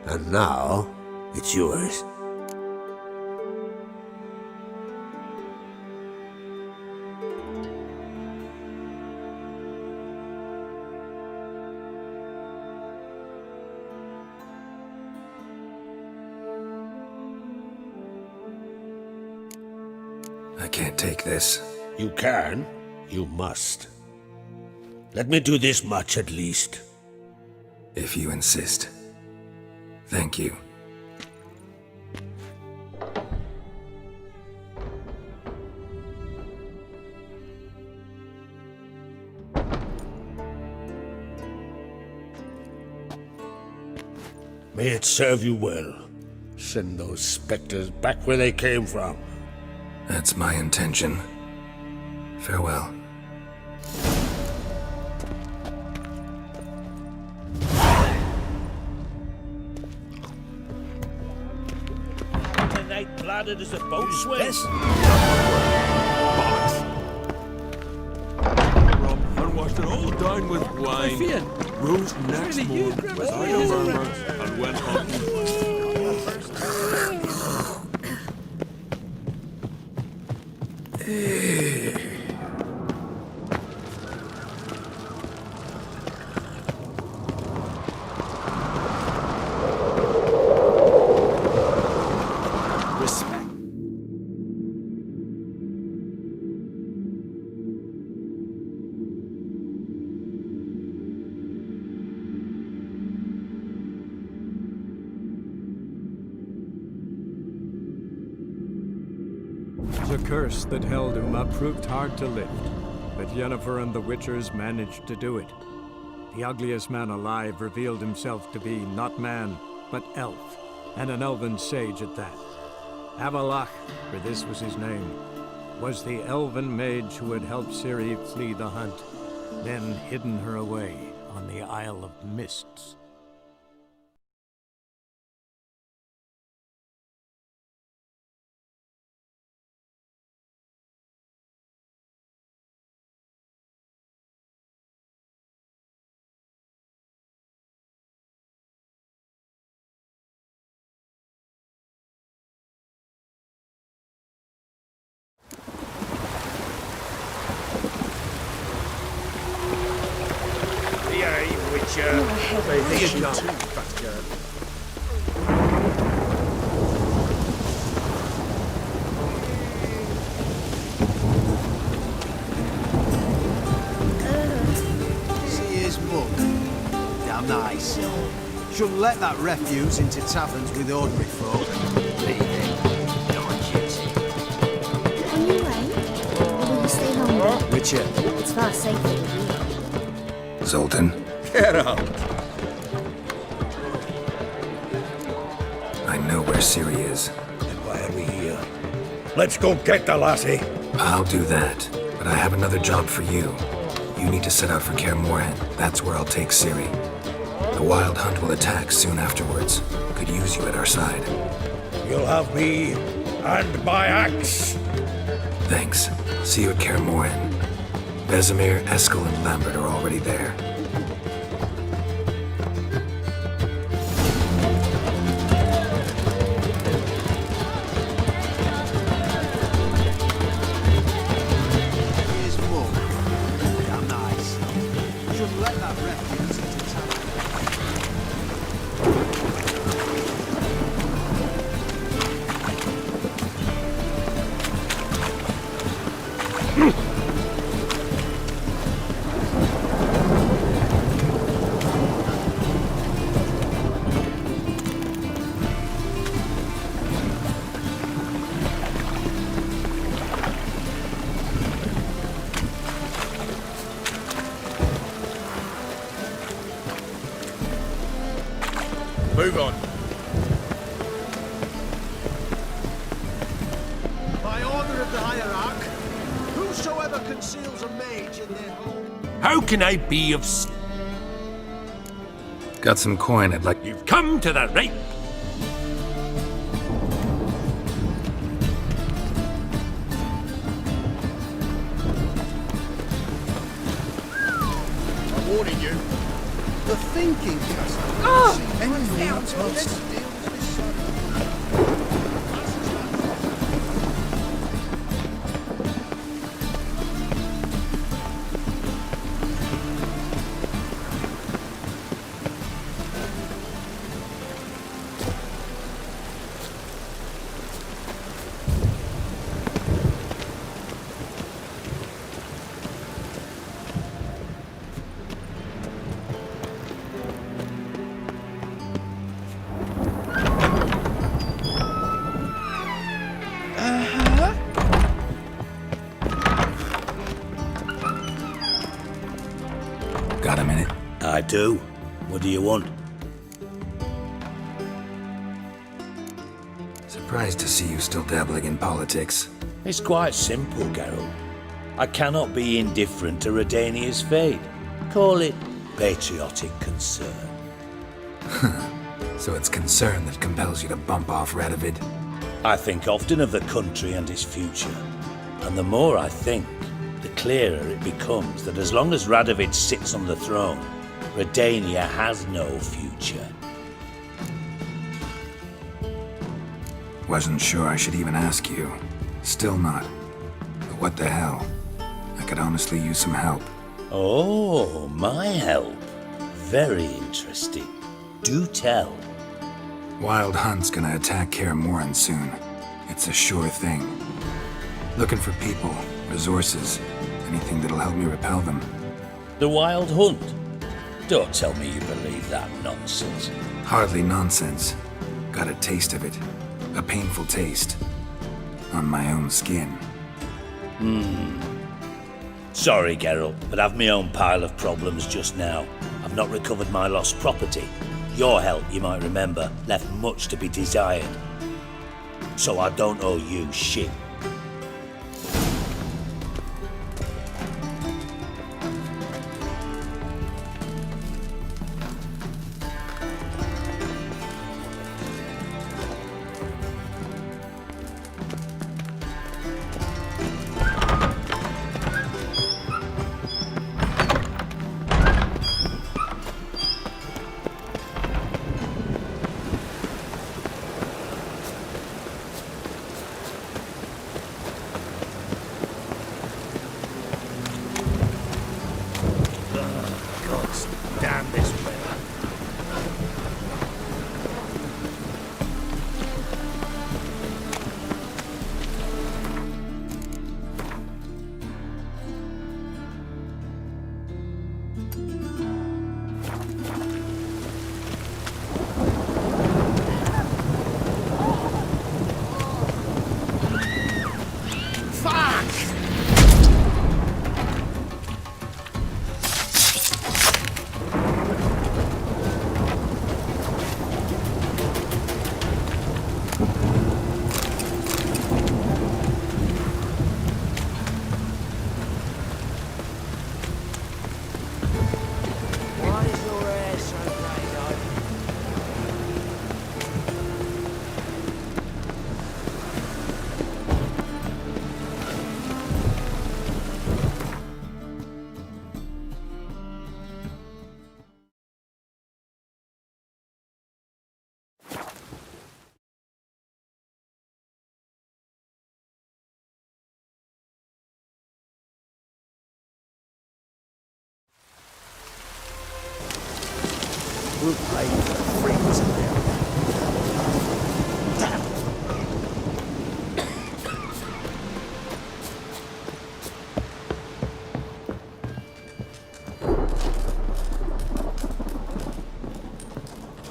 And now, it's yours. I can't take this. You can. You must. Let me do this much at least. If you insist. Thank you. May it serve you well. Send those specters back where they came from. That's my intention. Farewell. Tonight bladdered as a boatswain. Rob and washed it all down with wine. Rose next morning without a murmur and went hunting. The curse that held Uma proved hard to lift, but Yennefer and the Witchers managed to do it. The ugliest man alive revealed himself to be not man, but elf, and an elven sage at that. Avallac'h, for this was his name, was the elven mage who had helped Ciri flee the hunt, then hidden her away on the Isle of Mists. See his mug? Damn nice. Shouldn't let that refuse into taverns with ordinary folk. On your way? Witcher. It's far safer with you. Zoltan, Get up! I know where Ciri is. Then why are we here? Let's go get the lassie. I'll do that, but I have another job for you. You need to set out for Kaer Morhen. That's where I'll take Ciri. The Wild Hunt will attack soon afterwards. Could use you at our side. You'll have me and my axe. Thanks. See you at Kaer Morhen. Vesemir, Eskel, and Lambert are already there. Here's more. Damn nice. Shouldn't let that refuse into town. Move on. By order of the hierarch, whosoever conceals a mage in their home. How can I be of Got some coin I'd like. You've come to the right. I'm warning you. The thinking castle. Anything else must. Got a minute? I do. What do you want? Surprised to see you still dabbling in politics. It's quite simple, Geralt. I cannot be indifferent to Redania's fate. Call it patriotic concern. So it's concern that compels you to bump off Radovid? I think often of the country and its future. And the more I think, the clearer it becomes that as long as Radovid sits on the throne, Redania has no future. Wasn't sure I should even ask you. Still not. But what the hell? I could honestly use some help. Oh, my help. Very interesting. Do tell. Wild Hunt's gonna attack Kaer Morhen soon. It's a sure thing. Looking for people, resources, anything that'll help me repel them. The Wild Hunt? Don't tell me you believe that nonsense. Hardly nonsense. Got a taste of it. A painful taste. On my own skin. Sorry, Geralt, but I've my own pile of problems just now. I've not recovered my lost property. Your help, you might remember, left much to be desired. So I don't owe you shit. We'll pay for the freaks in there. Damn.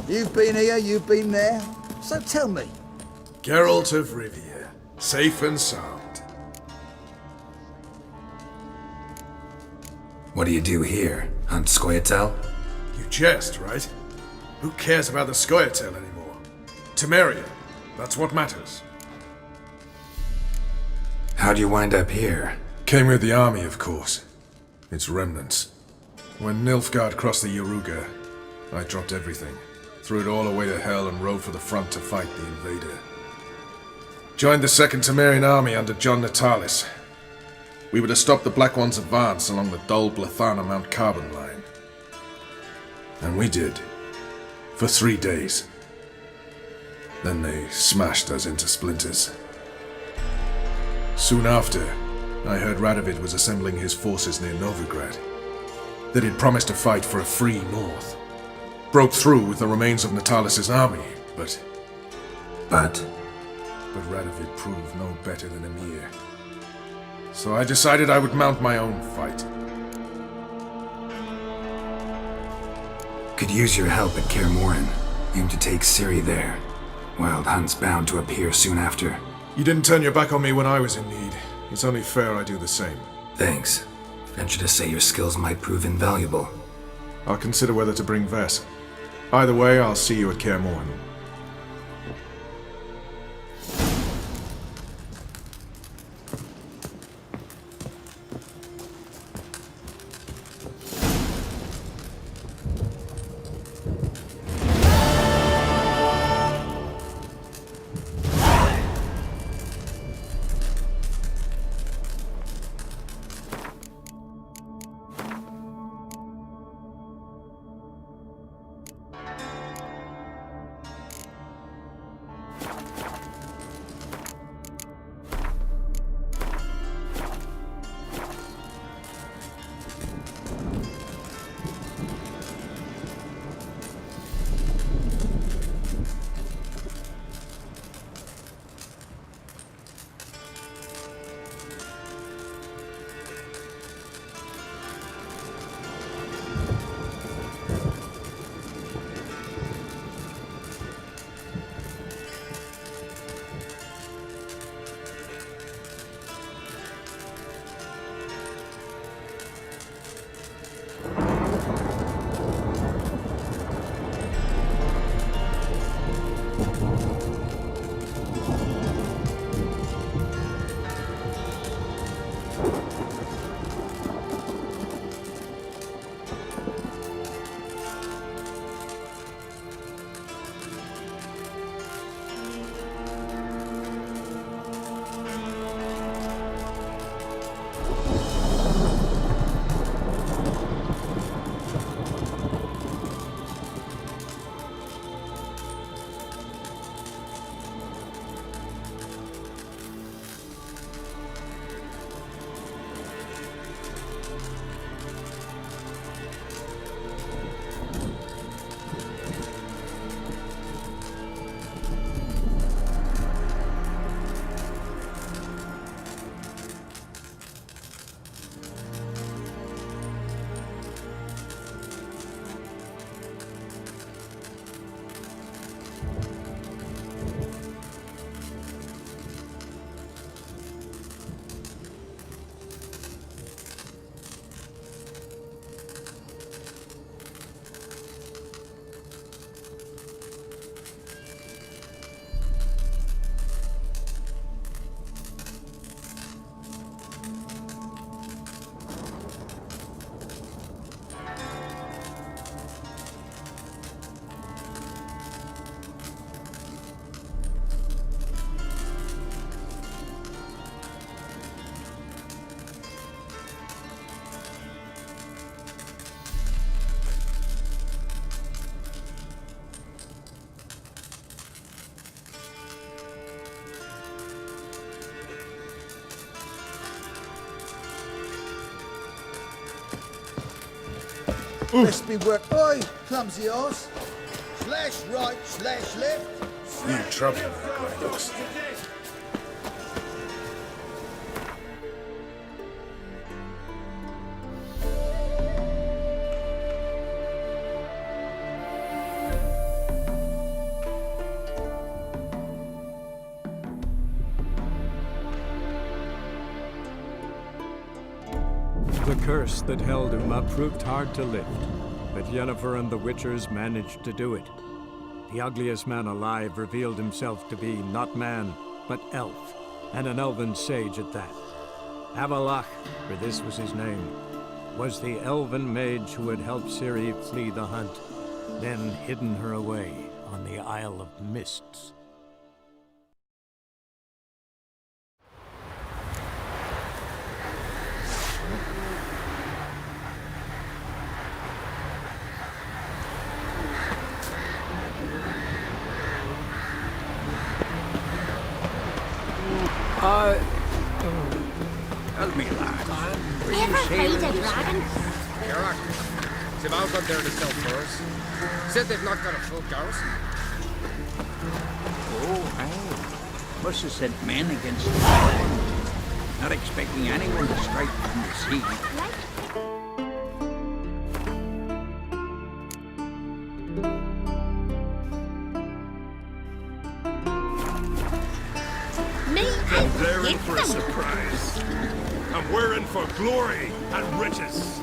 You've been here, you've been there. So tell me. Geralt of Rivia, safe and sound. What do you do here? Hunt Scoia'tael? You jest, right? Who cares about the Scoia'tael anymore? Temeria, that's what matters. How'd you wind up here? Came with the army, of course. Its remnants. When Nilfgaard crossed the Yaruga, I dropped everything. Threw it all away to hell and rode for the front to fight the invader. Joined the Second Temerian army under John Natalis. We were to stop the Black One's advance along the Dol Blathana Mount Carbon line. And we did. For 3 days. Then they smashed us into splinters. Soon after, I heard Radovid was assembling his forces near Novigrad. That he'd promised to fight for a free north. Broke through with the remains of Natalis' army, but Radovid proved no better than Emir. So I decided I would mount my own fight. Could use your help at Kaer Morhen. Aim to take Ciri there. Wild Hunt's bound to appear soon after. You didn't turn your back on me when I was in need. It's only fair I do the same. Thanks. Venture to say your skills might prove invaluable. I'll consider whether to bring Vess. Either way, I'll see you at Kaer Morhen. Best be work. Oi, clumsy horse. Slash right, slash left. You trouble there, Gladys. The curse that held Uma proved hard to lift, but Yennefer and the Witchers managed to do it. The ugliest man alive revealed himself to be not man, but elf, and an elven sage at that. Avalach, for this was his name, was the elven mage who had helped Ciri flee the hunt, then hidden her away on the Isle of Mists. Help me, lad. Ever hate a dragon? Geralt, they've all got there to sell furs. Said they've not got a full garrison. Oh, aye. Must have sent men against the island. Not expecting anyone to strike from the sea. They're in for a surprise. And we're in for glory and riches.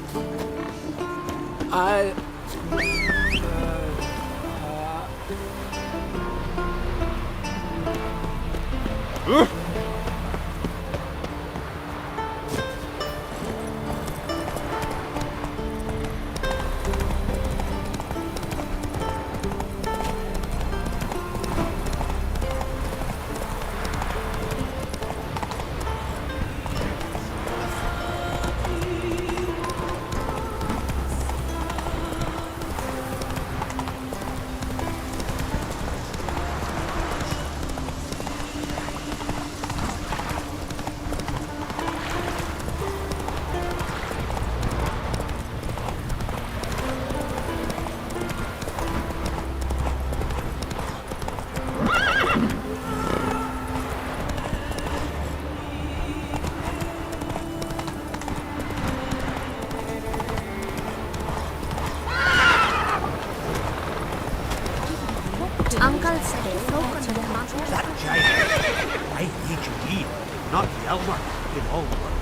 Uncle said it's so good to the mountain. That giant. I need you deep, not the Elmer. In all work.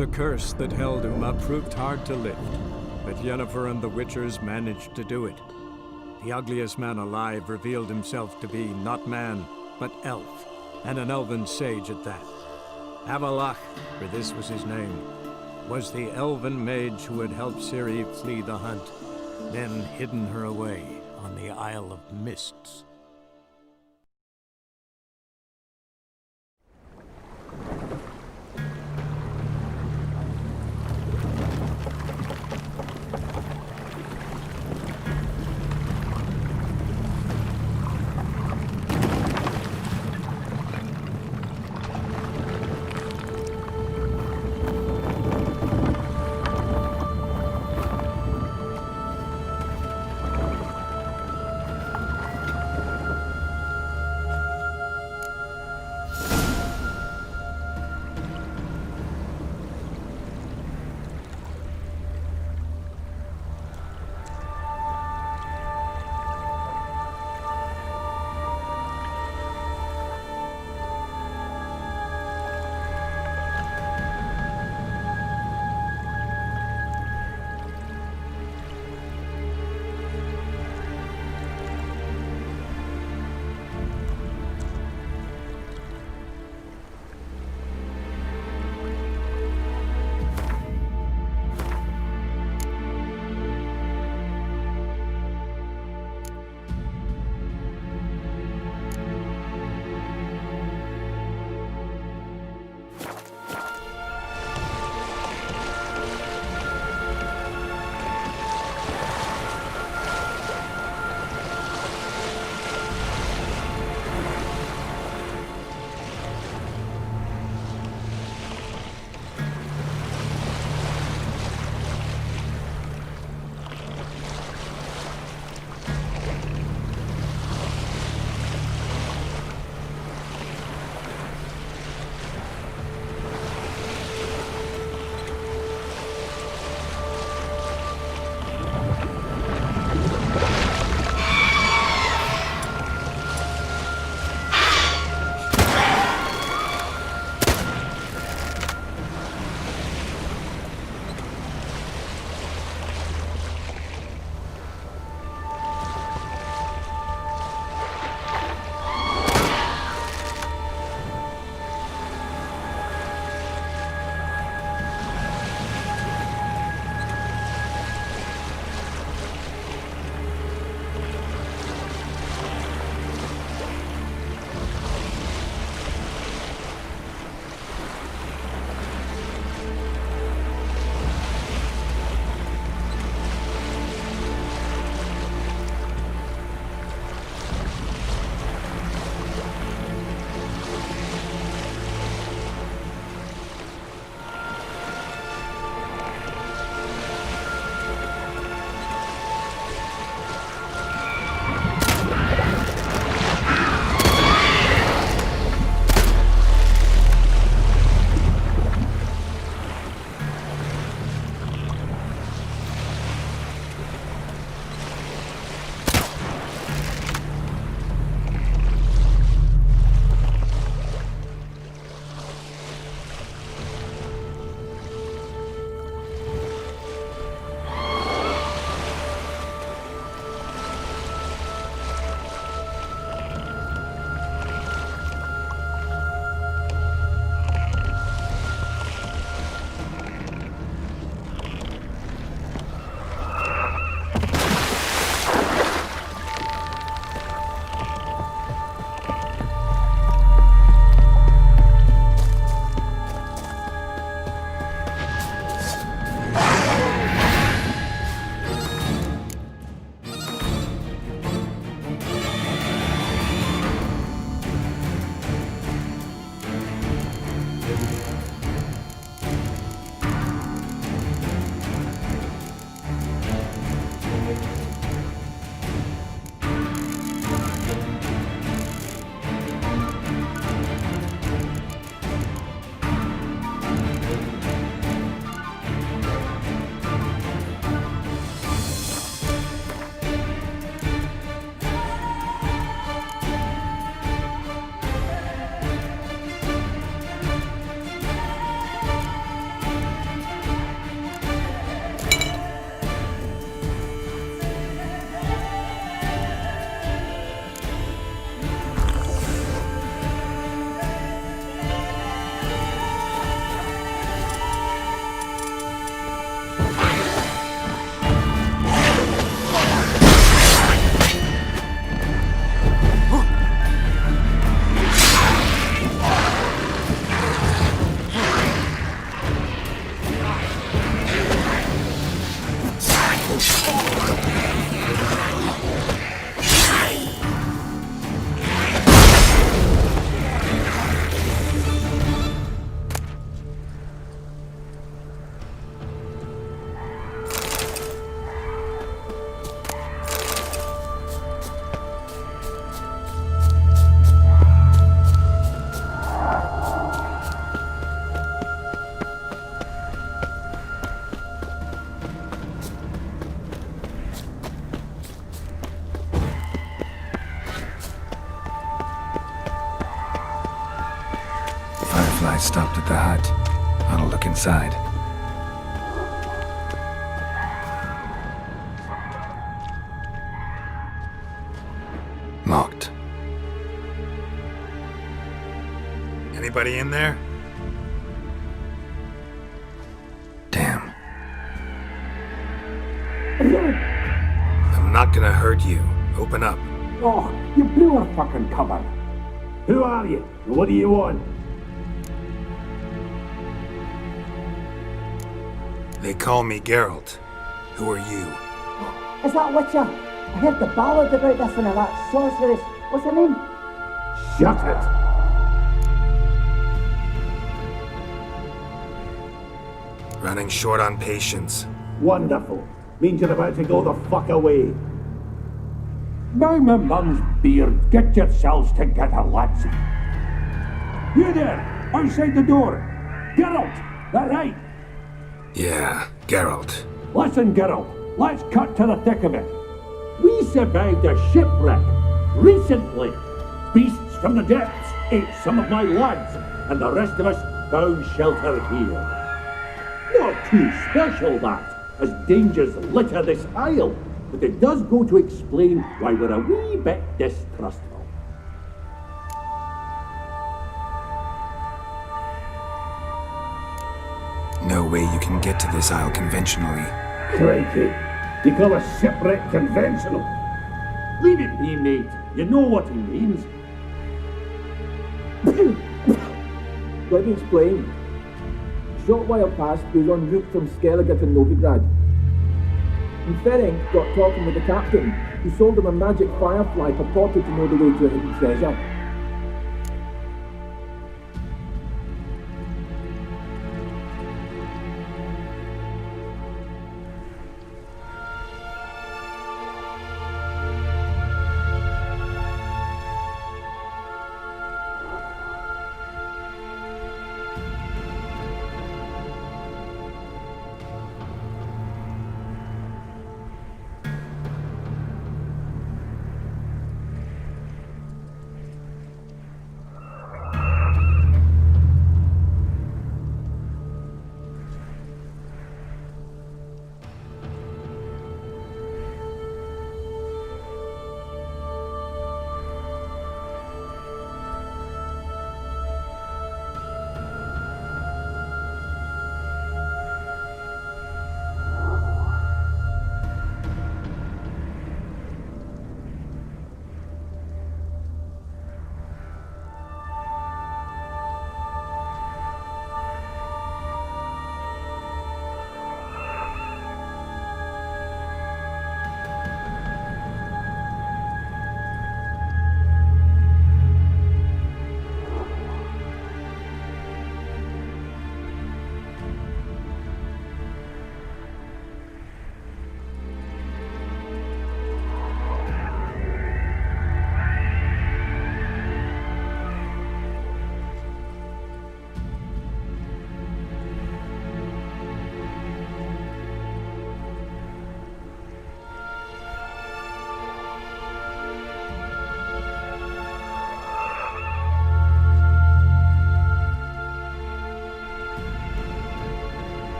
The curse that held Uma proved hard to lift, but Yennefer and the Witchers managed to do it. The ugliest man alive revealed himself to be not man, but elf, and an elven sage at that. Avalach, for this was his name, was the elven mage who had helped Ciri flee the hunt, then hidden her away on the Isle of Mists. stopped at the hut. I'll look inside. Locked. Anybody in there? Damn. I'm not gonna hurt you. Open up. Oh, you blew our fucking cover. Who are you? And what do you want? They call me Geralt. Who are you? Is that Witcher? I heard the ballad about this and that sorceress. What's her name? Shut it! Running short on patience. Wonderful. Means you're about to go the fuck away. By my mum's beard, get yourselves together, lads. You there, outside the door. Geralt, that right? Yeah, Geralt. Listen, Geralt, let's cut to the thick of it. We survived a shipwreck recently. Beasts from the depths ate some of my lads, and the rest of us found shelter here. Not too special, that, as dangers litter this isle, but it does go to explain why we're a wee bit distrustful. No way you can get to this isle conventionally. Crikey, you call a shipwreck conventional? Leave it be, mate. You know what he means. Let me explain. A short while past, we were en route from Skellige to Novigrad. And Ferenc got talking with the captain, who sold him a magic firefly purported to know the way to a hidden treasure.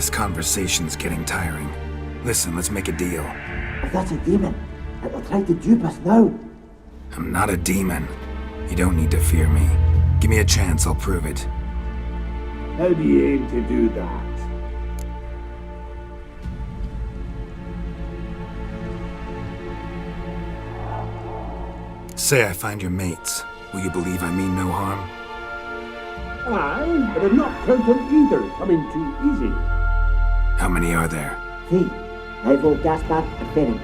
This conversation's getting tiring. Listen, let's make a deal. If that's a demon, it'll try to dupe us now. I'm not a demon. You don't need to fear me. Give me a chance, I'll prove it. How do you aim to do that? Say I find your mates. Will you believe I mean no harm? Aye, but I'm not counting either coming too easy. How many are there? 3. Ivo, Gaspard, and Ferenc.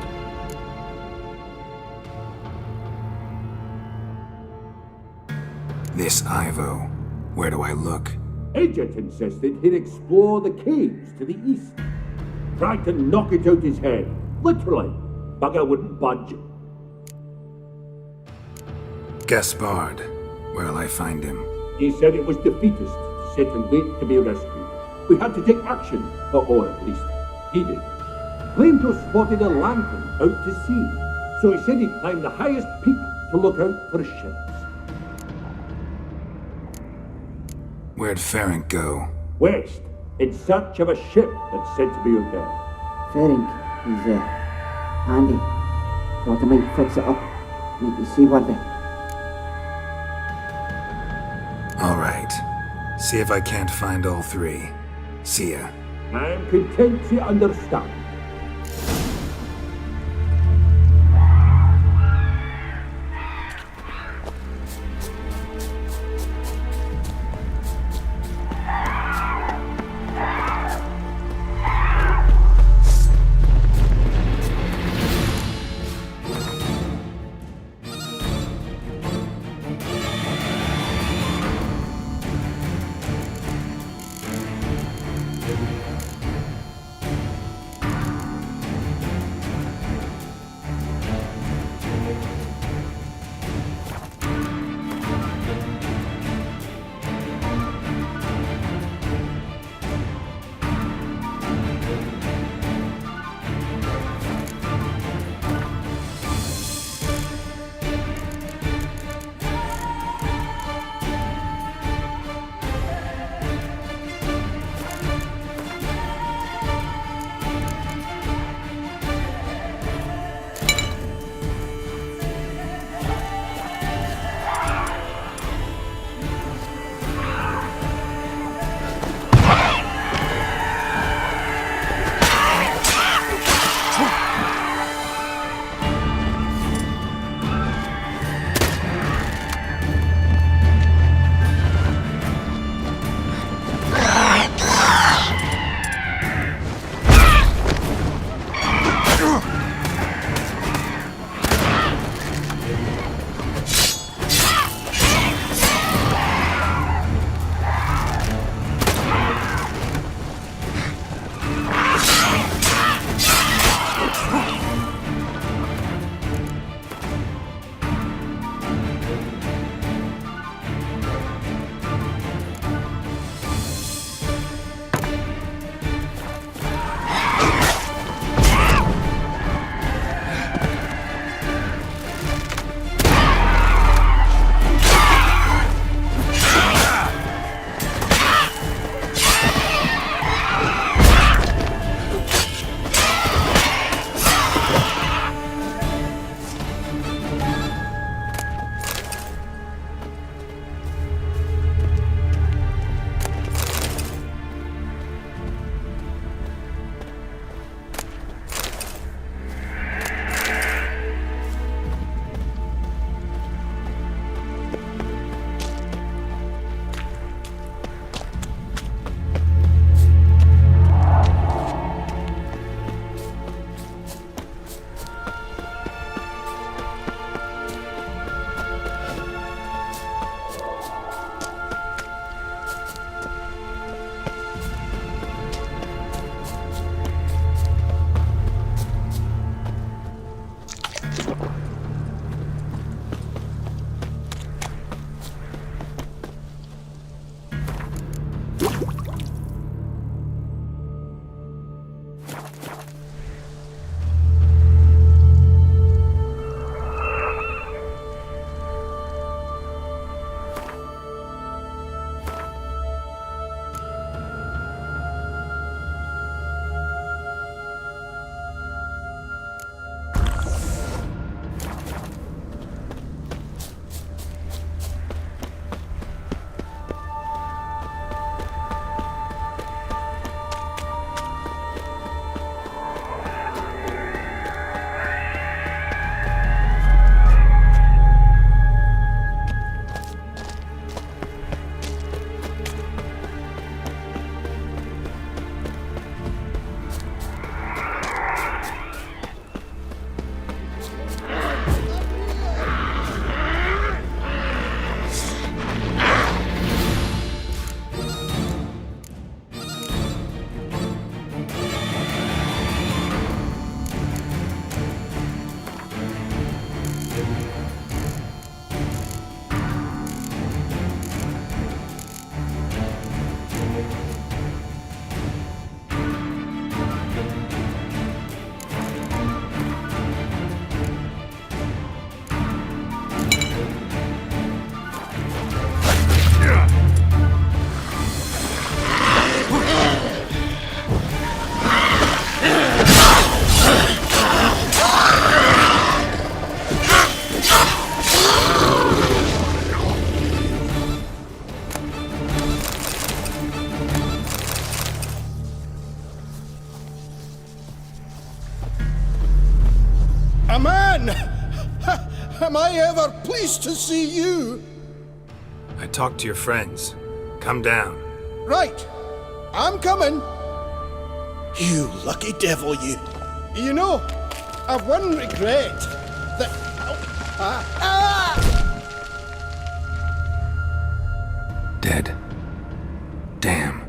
This Ivo. Where do I look? Agent insisted he'd explore the caves to the east. Tried to knock it out his head. Literally. Bugger wouldn't budge. Gaspard. Where'll I find him? He said it was defeatist to sit and wait to be rescued. We had to take action, or at least he did. Claimed to have spotted a lantern out to sea, so he said he'd climb the highest peak to look out for ships. Where'd Ferenc go? West, in search of a ship that's said to be out there. Ferenc, he's handy. Thought I might fix it up, make it seaworthy. All right. See if I can't find all 3. See ya. I am content to understand. Am I ever pleased to see you? I talked to your friends. Come down. Right. I'm coming. You lucky devil, you. You know, I've one regret. That... Dead. Damn.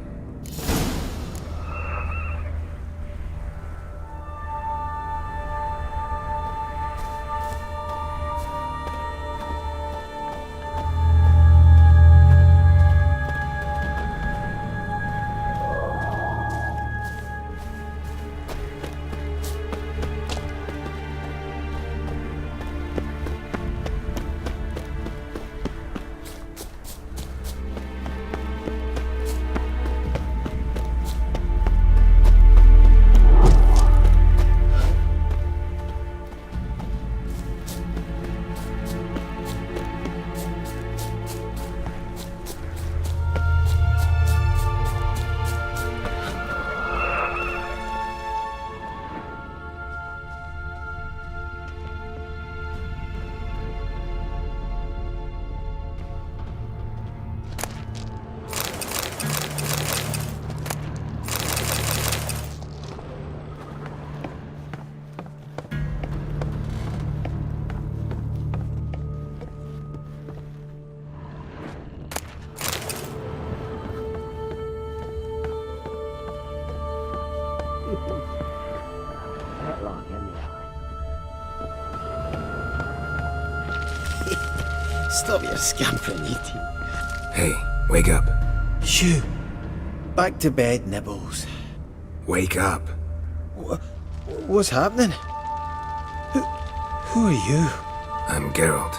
Stop your scampering, E.T. Hey, wake up. Shoo! Back to bed, Nibbles. Wake up. What's happening? Who are you? I'm Geralt.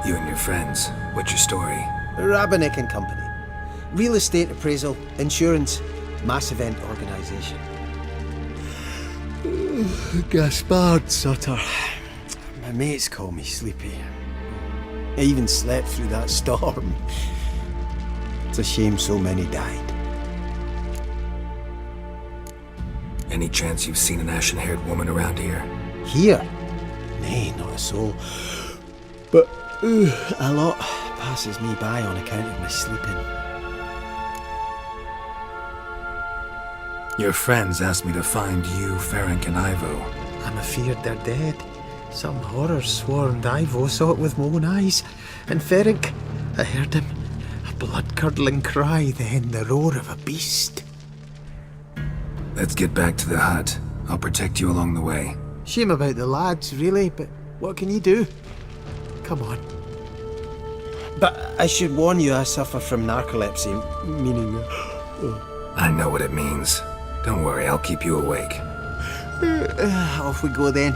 You and your friends, what's your story? Rabenik and Company. Real estate appraisal, insurance, mass event organisation. Gaspard Sutter. My mates call me Sleepy. I even slept through that storm. It's a shame so many died. Any chance you've seen an ashen-haired woman around here? Here? Nay, not a soul. But a lot passes me by on account of my sleeping. Your friends asked me to find you, Ferenc, and Ivo. I'm afeard they're dead. Some horror swarmed Ivo, saw it with my own eyes. And Ferenc, I heard him. A blood-curdling cry, then the roar of a beast. Let's get back to the hut. I'll protect you along the way. Shame about the lads, really, but what can you do? Come on. But I should warn you, I suffer from narcolepsy, meaning... I know what it means. Don't worry, I'll keep you awake. Off we go then.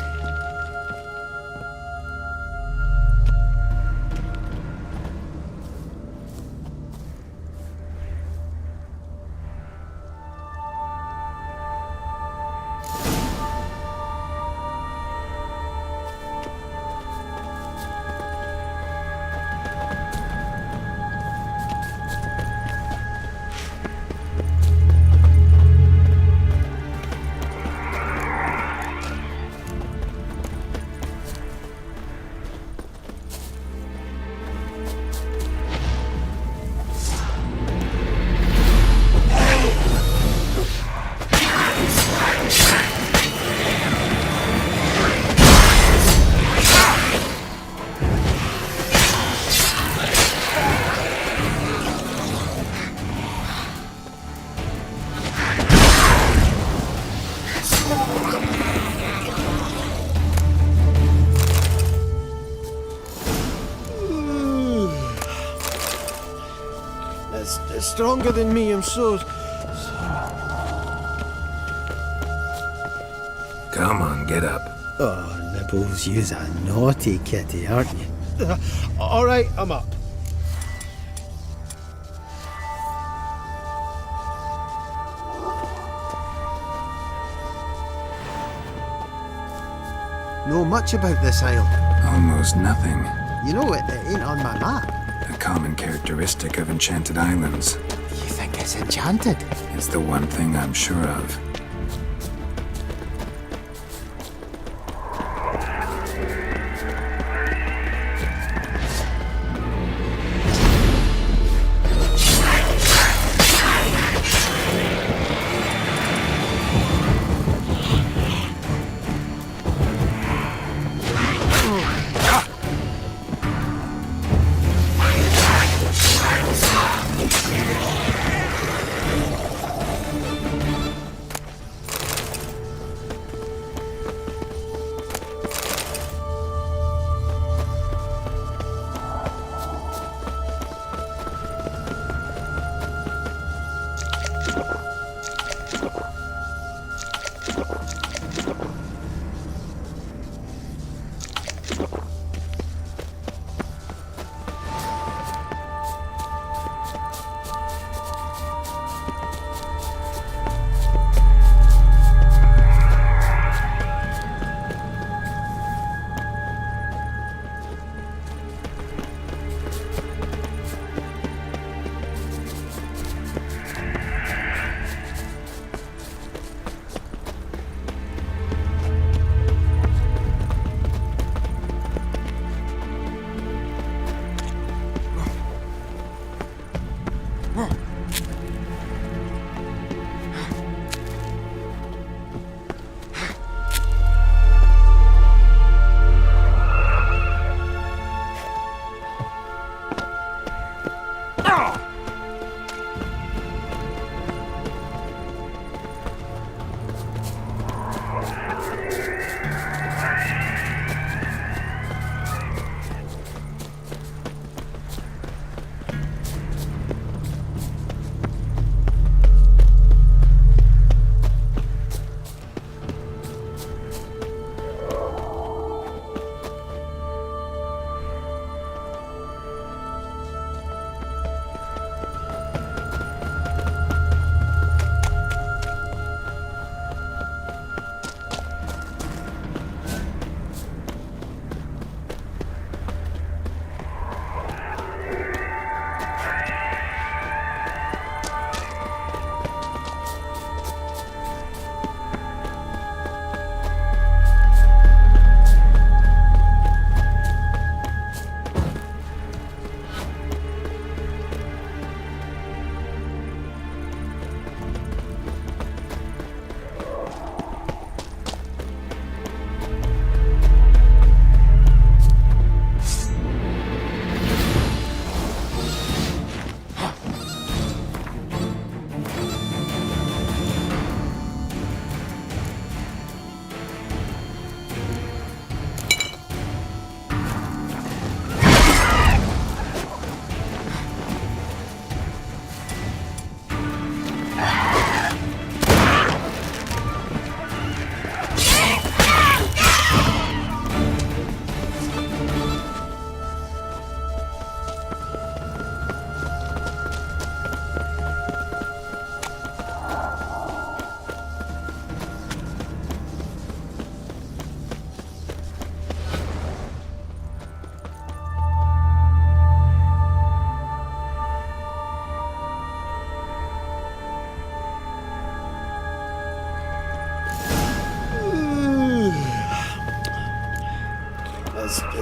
It's stronger than me, I'm so... Come on, get up. Oh, Nibbles, you's a naughty kitty, aren't you? All right, I'm up. Know much about this isle? Almost nothing. You know it ain't on my map. A common characteristic of enchanted islands. You think it's enchanted? It's the one thing I'm sure of.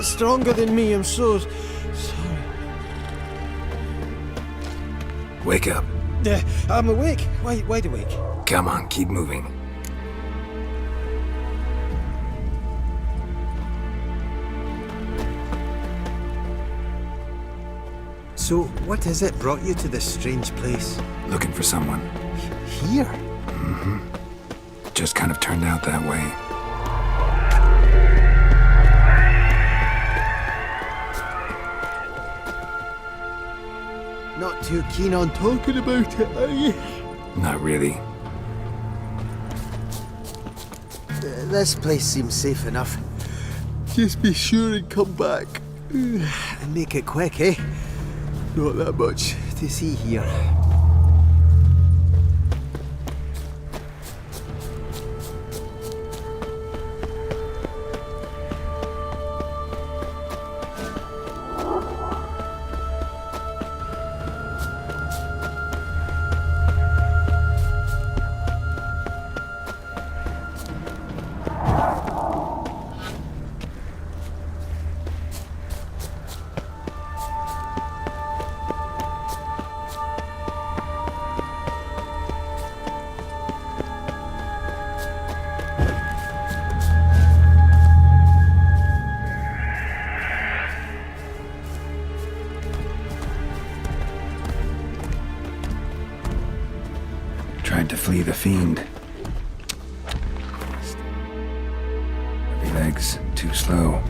stronger than me, I'm so sorry. Wake up. I'm awake. Wide awake. Come on, keep moving. So, what is it brought you to this strange place? Looking for someone. Here? Mm-hmm. Just kind of turned out that way. Not too keen on talking about it, are you? Not really. This place seems safe enough. Just be sure and come back. And make it quick, eh? Not that much to see here. Tried to flee the fiend. Heavy legs, too slow.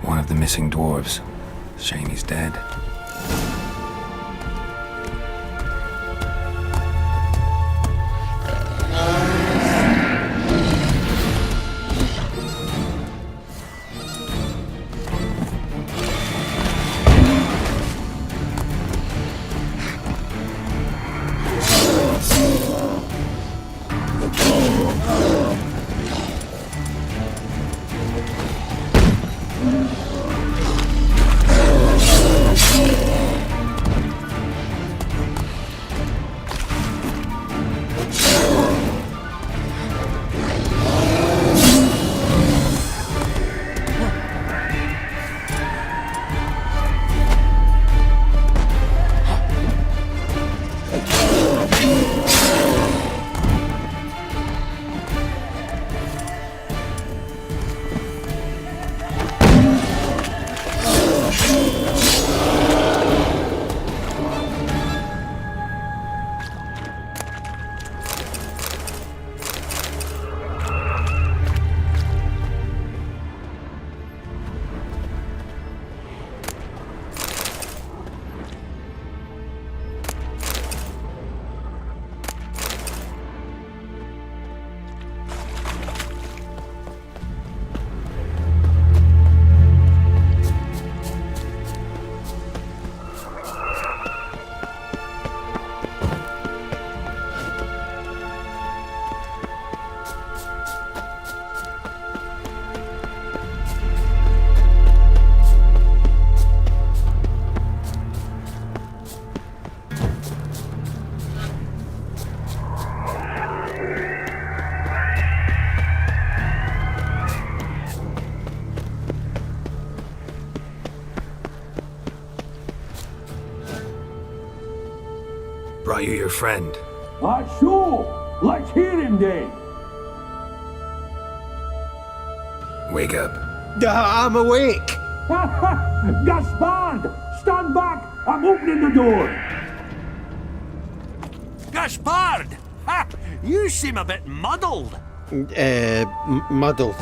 One of the missing dwarves. Shame he's dead. brought you your friend. That's so. Let's hear him then. Wake up. I'm awake. Gaspard! Stand back! I'm opening the door! Gaspard! Ha! You seem a bit muddled. Muddled.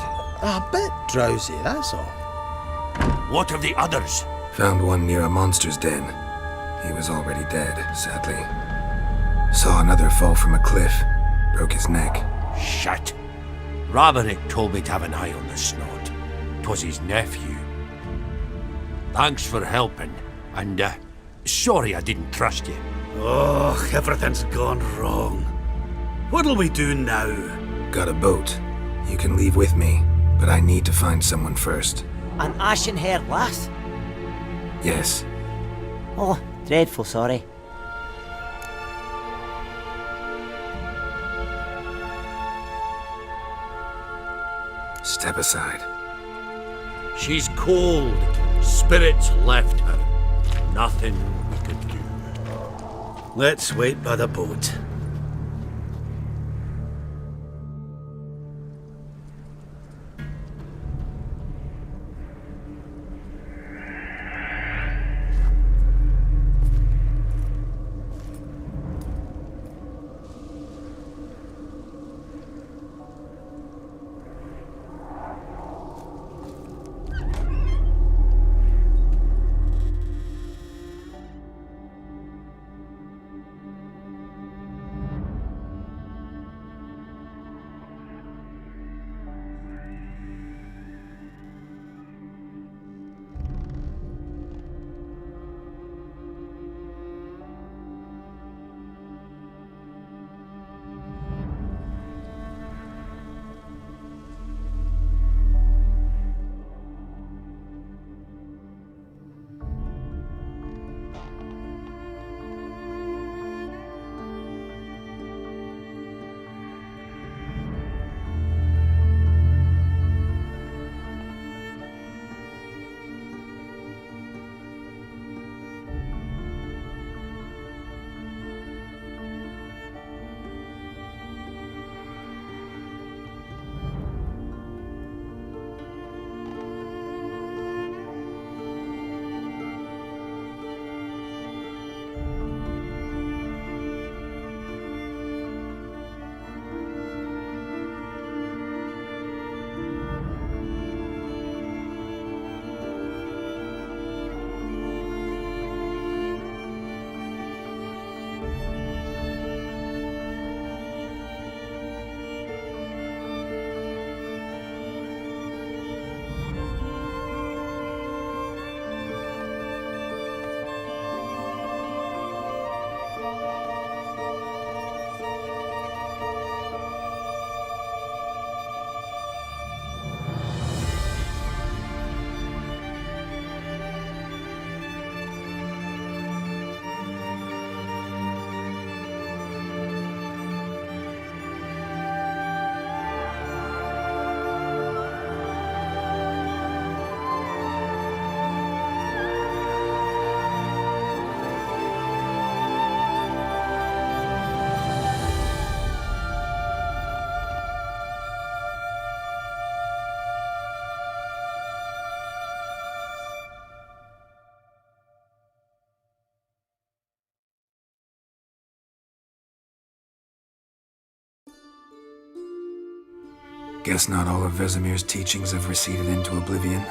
A bit drowsy, that's all. What of the others? Found one near a monster's den. He was already dead, sadly. Saw another fall from a cliff. Broke his neck. Shit. Raverick told me to have an eye on the snot. 'Twas his nephew. Thanks for helping, and sorry I didn't trust you. Oh, everything's gone wrong. What'll we do now? Got a boat. You can leave with me, but I need to find someone first. An ashen-haired lass? Yes. Oh, dreadful sorry. Step aside. She's cold. Spirits left her. Nothing we could do. Let's wait by the boat. Guess not all of Vesemir's teachings have receded into oblivion.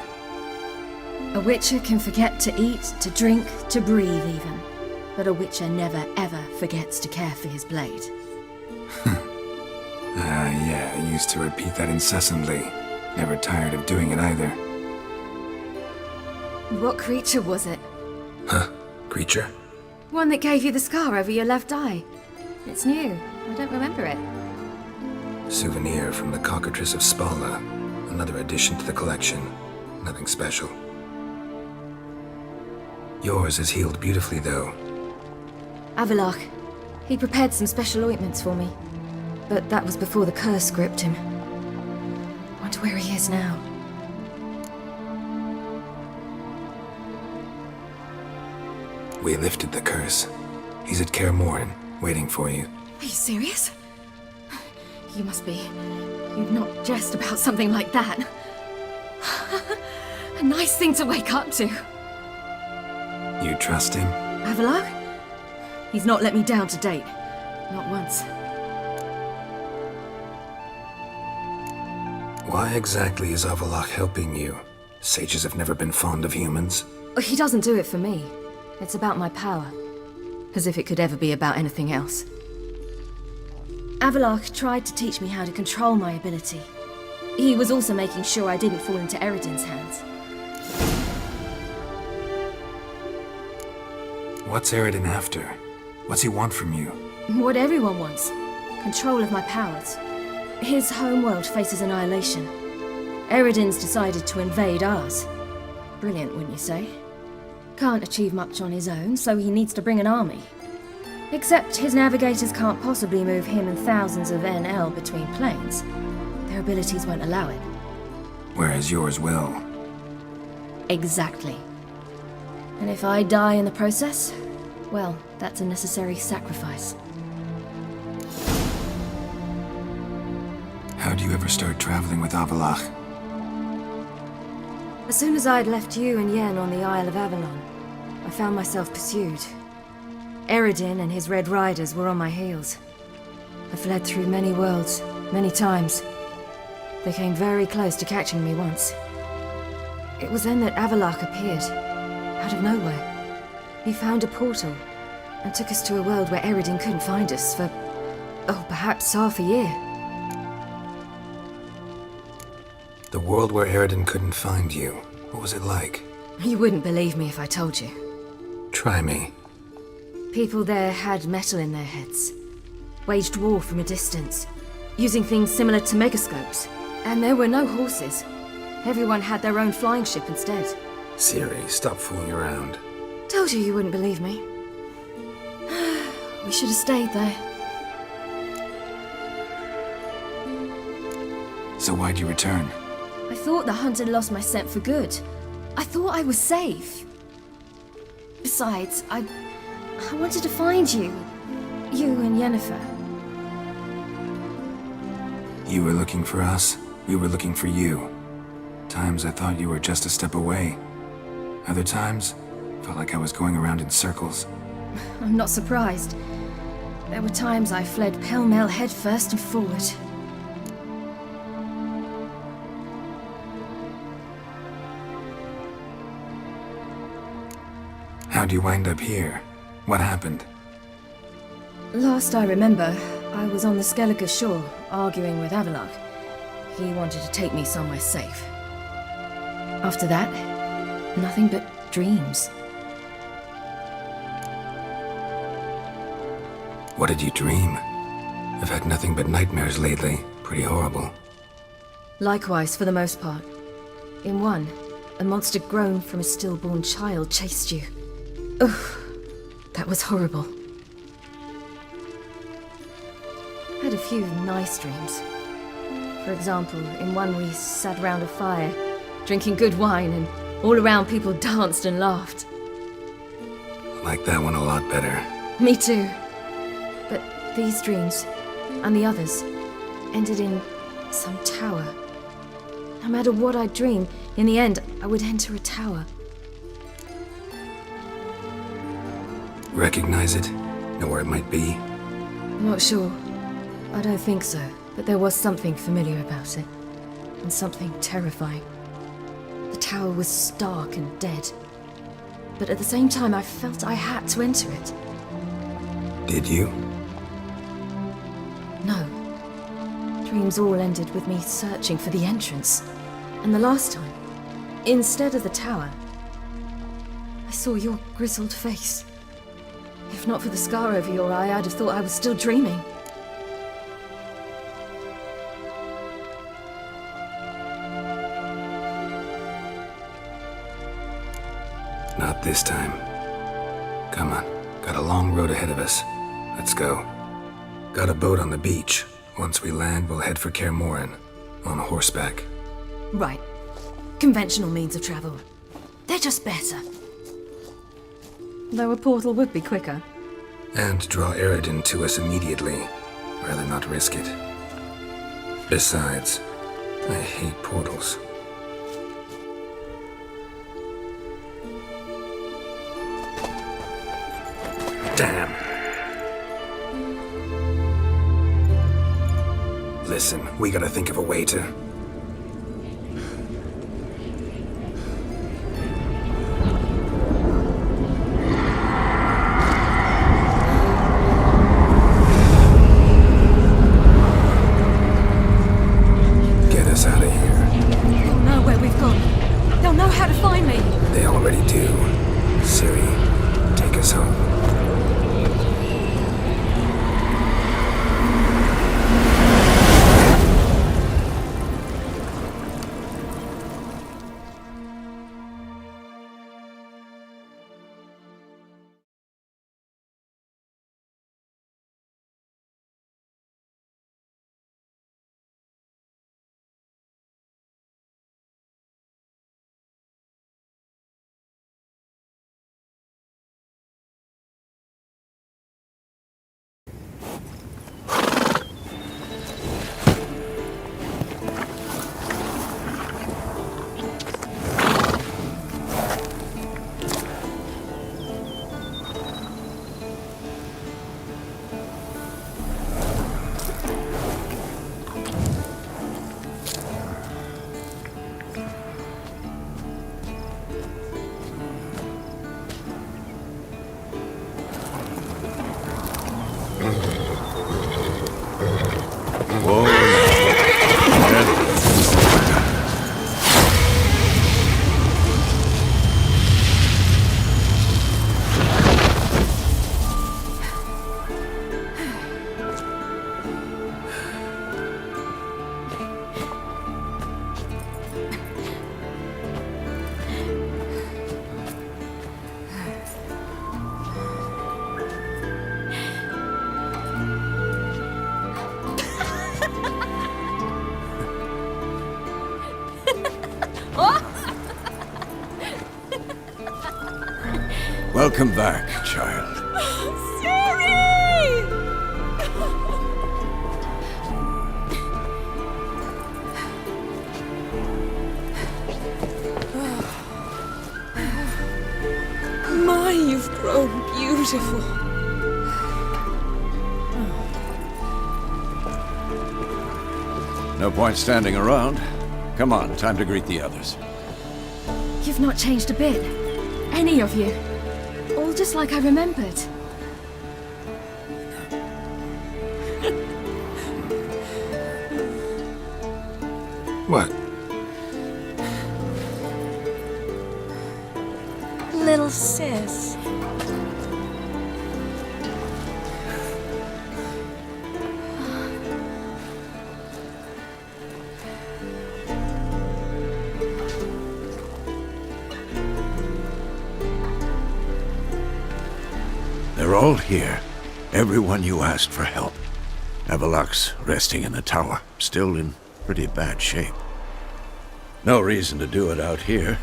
A witcher can forget to eat, to drink, to breathe even. But a witcher never ever forgets to care for his blade. Yeah, I used to repeat that incessantly. Never tired of doing it either. What creature was it? Huh? Creature? One that gave you the scar over your left eye. It's new. I don't remember it. Souvenir from the Cockatrice of Spalna. Another addition to the collection. Nothing special. Yours is healed beautifully, though. Avalok. He prepared some special ointments for me. But that was before the curse gripped him. Wonder where he is now. We lifted the curse. He's at Kaer Morhen, waiting for you. Are you serious? You must be. You'd not jest about something like that. A nice thing to wake up to. You trust him? Avallac'h? He's not let me down to date. Not once. Why exactly is Avallac'h helping you? Sages have never been fond of humans. He doesn't do it for me. It's about my power. As if it could ever be about anything else. Avallac'h tried to teach me how to control my ability. He was also making sure I didn't fall into Eredin's hands. What's Eredin after? What's he want from you? What everyone wants. Control of my powers. His homeworld faces annihilation. Eredin's decided to invade ours. Brilliant, wouldn't you say? Can't achieve much on his own, so he needs to bring an army. Except his navigators can't possibly move him and thousands of NL between planes. Their abilities won't allow it. Whereas yours will. Exactly. And if I die in the process, well, that's a necessary sacrifice. How do you ever start traveling with Avallac'h? As soon as I'd left you and Yen on the Isle of Avalon, I found myself pursued. Eredin and his Red Riders were on my heels. I fled through many worlds, many times. They came very close to catching me once. It was then that Avallac'h appeared, out of nowhere. He found a portal, and took us to a world where Eredin couldn't find us for, perhaps half a year. The world where Eredin couldn't find you. What was it like? You wouldn't believe me if I told you. Try me. People there had metal in their heads. Waged war from a distance, using things similar to megascopes. And there were no horses. Everyone had their own flying ship instead. Ciri, stop fooling around. Told you wouldn't believe me. We should have stayed there. So why'd you return? I thought the hunt had lost my scent for good. I thought I was safe. Besides, I wanted to find you. You and Yennefer. You were looking for us. We were looking for you. Times I thought you were just a step away. Other times, felt like I was going around in circles. I'm not surprised. There were times I fled pell-mell headfirst and forward. How'd you wind up here? What happened? Last I remember, I was on the Skellige shore, arguing with Avallac'h. He wanted to take me somewhere safe. After that, nothing but dreams. What did you dream? I've had nothing but nightmares lately. Pretty horrible. Likewise, for the most part. In one, a monster grown from a stillborn child chased you. Ugh, that was horrible. Had a few nice dreams. For example, in one we sat round a fire, drinking good wine, and all around people danced and laughed. Like that one a lot better. Me too. But these dreams, and the others, ended in some tower. No matter what I dreamed, in the end, I would enter a tower. Recognize it? Know where it might be? Not sure. I don't think so, but there was something familiar about it. And something terrifying. The tower was stark and dead. But at the same time, I felt I had to enter it. Did you? No. Dreams all ended with me searching for the entrance. And the last time, instead of the tower, I saw your grizzled face. If not for the scar over your eye, I'd have thought I was still dreaming. Not this time. Come on. Got a long road ahead of us. Let's go. Got a boat on the beach. Once we land, we'll head for Kaer Morhen. On horseback. Right. Conventional means of travel. They're just better. Though a portal would be quicker. And draw Eredin to us immediately. Rather not risk it. Besides, I hate portals. Damn. Listen, we gotta think of a way to... get us out of here. They'll know where we've gone. They'll know how to find me. They already do. Ciri, take us home. Welcome back, child. My, you've grown beautiful. No point standing around. Come on, time to greet the others. You've not changed a bit. Any of you. All just like I remembered. What? Little sis. They're all here. Everyone you asked for help. Avallac'h's resting in the tower, still in pretty bad shape. No reason to do it out here.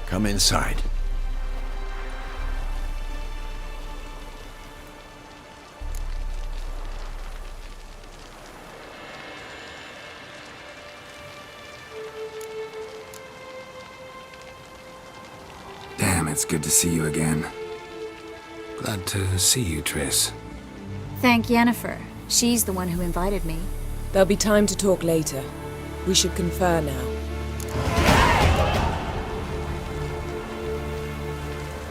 Come inside. Damn, it's good to see you again. Glad to see you, Triss. Thank Yennefer. She's the one who invited me. There'll be time to talk later. We should confer now.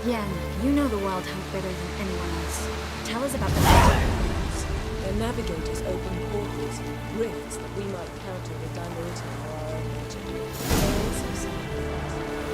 Yen, you know the Wild Hunt better than anyone else. Tell us about the navigators. The navigators open portals, rifts that we might counter with Dimerita or our own magic. They also sacrifice.